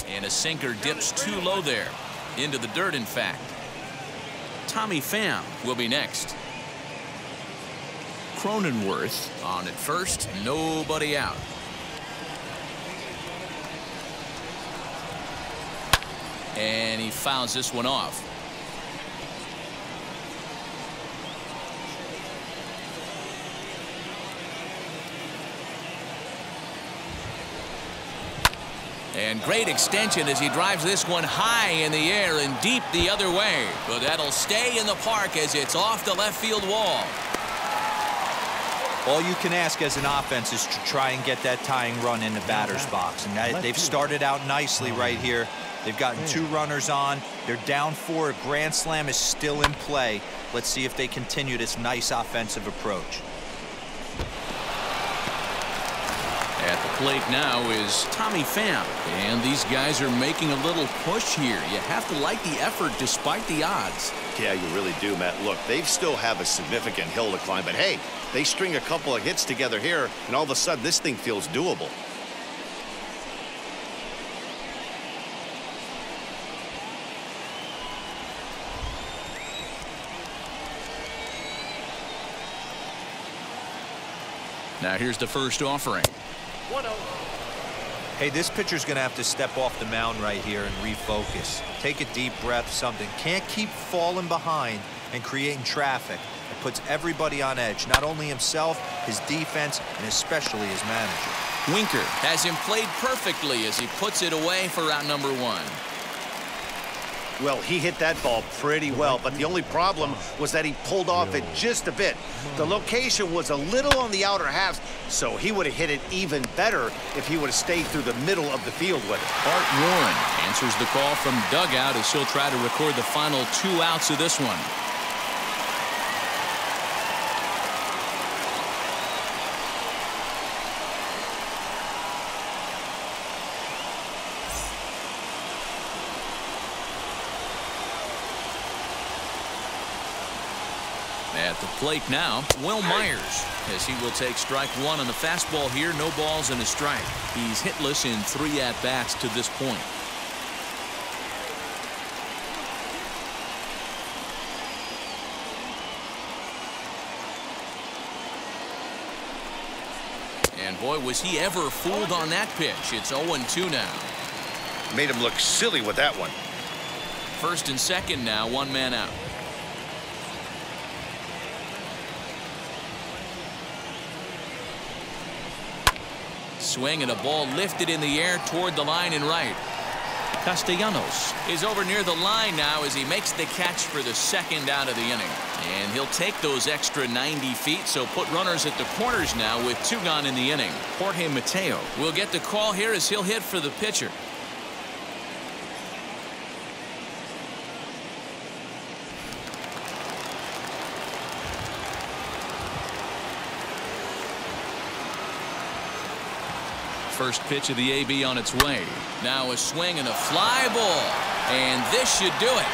[SPEAKER 1] And a sinker dips too low there. Into the dirt, in fact. Tommy Pham will be next. Cronenworth on at first, nobody out. And he fouls this one off. And great extension as he drives this one high in the air and deep the other way. But that'll stay in the park as it's off the left field wall.
[SPEAKER 4] All you can ask as an offense is to try and get that tying run in the batter's box. And they've started out nicely right here. They've gotten 2 runners on. They're down 4. A grand slam is still in play. Let's see if they continue this nice offensive approach.
[SPEAKER 1] At the plate now is Tommy Pham. And these guys are making a little push here. You have to like the effort despite the odds.
[SPEAKER 2] Yeah, you really do, Matt. Look, they still have a significant hill to climb, but hey, they string a couple of hits together here, and all of a sudden this thing feels doable.
[SPEAKER 1] Now here's the first offering.
[SPEAKER 5] 1-0.
[SPEAKER 4] Hey, this pitcher's going to have to step off the mound right here and refocus. Take a deep breath, something. Can't keep falling behind and creating traffic. It puts everybody on edge, not only himself, his defense, and especially his manager.
[SPEAKER 1] Winker has him played perfectly as he puts it away for out number 1.
[SPEAKER 2] Well, he hit that ball pretty well, but the only problem was that he pulled off it just a bit. The location was a little on the outer half, so he would have hit it even better if he would have stayed through the middle of the field with it.
[SPEAKER 1] Art Warren answers the call from dugout as he'll try to record the final 2 outs of this one. At the plate now, Will Myers, as he will take strike 1 on the fastball here. No balls and a strike. He's hitless in 3 at-bats to this point. And boy, was he ever fooled on that pitch. It's 0-2 now.
[SPEAKER 2] Made him look silly with that one.
[SPEAKER 1] First and second now, 1 man out. Swing and a ball lifted in the air toward the line and right. Castellanos is over near the line now as he makes the catch for the 2nd out of the inning. And he'll take those extra 90 feet, so put runners at the corners now with 2 gone in the inning. Jorge Mateo will get the call here as he'll hit for the pitcher. First pitch of the AB on its way. Now a swing and a fly ball. And this should do it.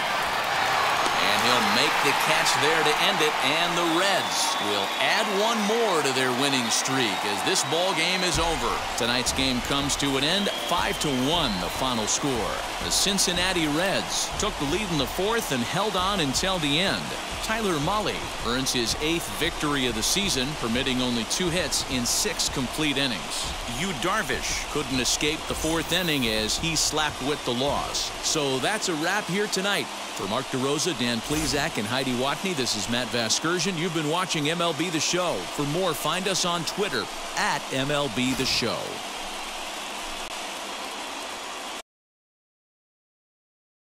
[SPEAKER 1] And he'll make the catch there to end it. And the Reds will add 1 more to their winning streak as this ball game is over. Tonight's game comes to an end. 5-1 the final score. The Cincinnati Reds took the lead in the 4th and held on until the end. Tyler Mahle earns his 8th victory of the season, permitting only 2 hits in 6 complete innings. Yu Darvish couldn't escape the 4th inning as he slapped with the loss. So that's a wrap here tonight. For Mark DeRosa, Dan Plesac, and Heidi Watney, this is Matt Vasgersian. You've been watching MLB The Show. For more, find us on Twitter @MLB The Show.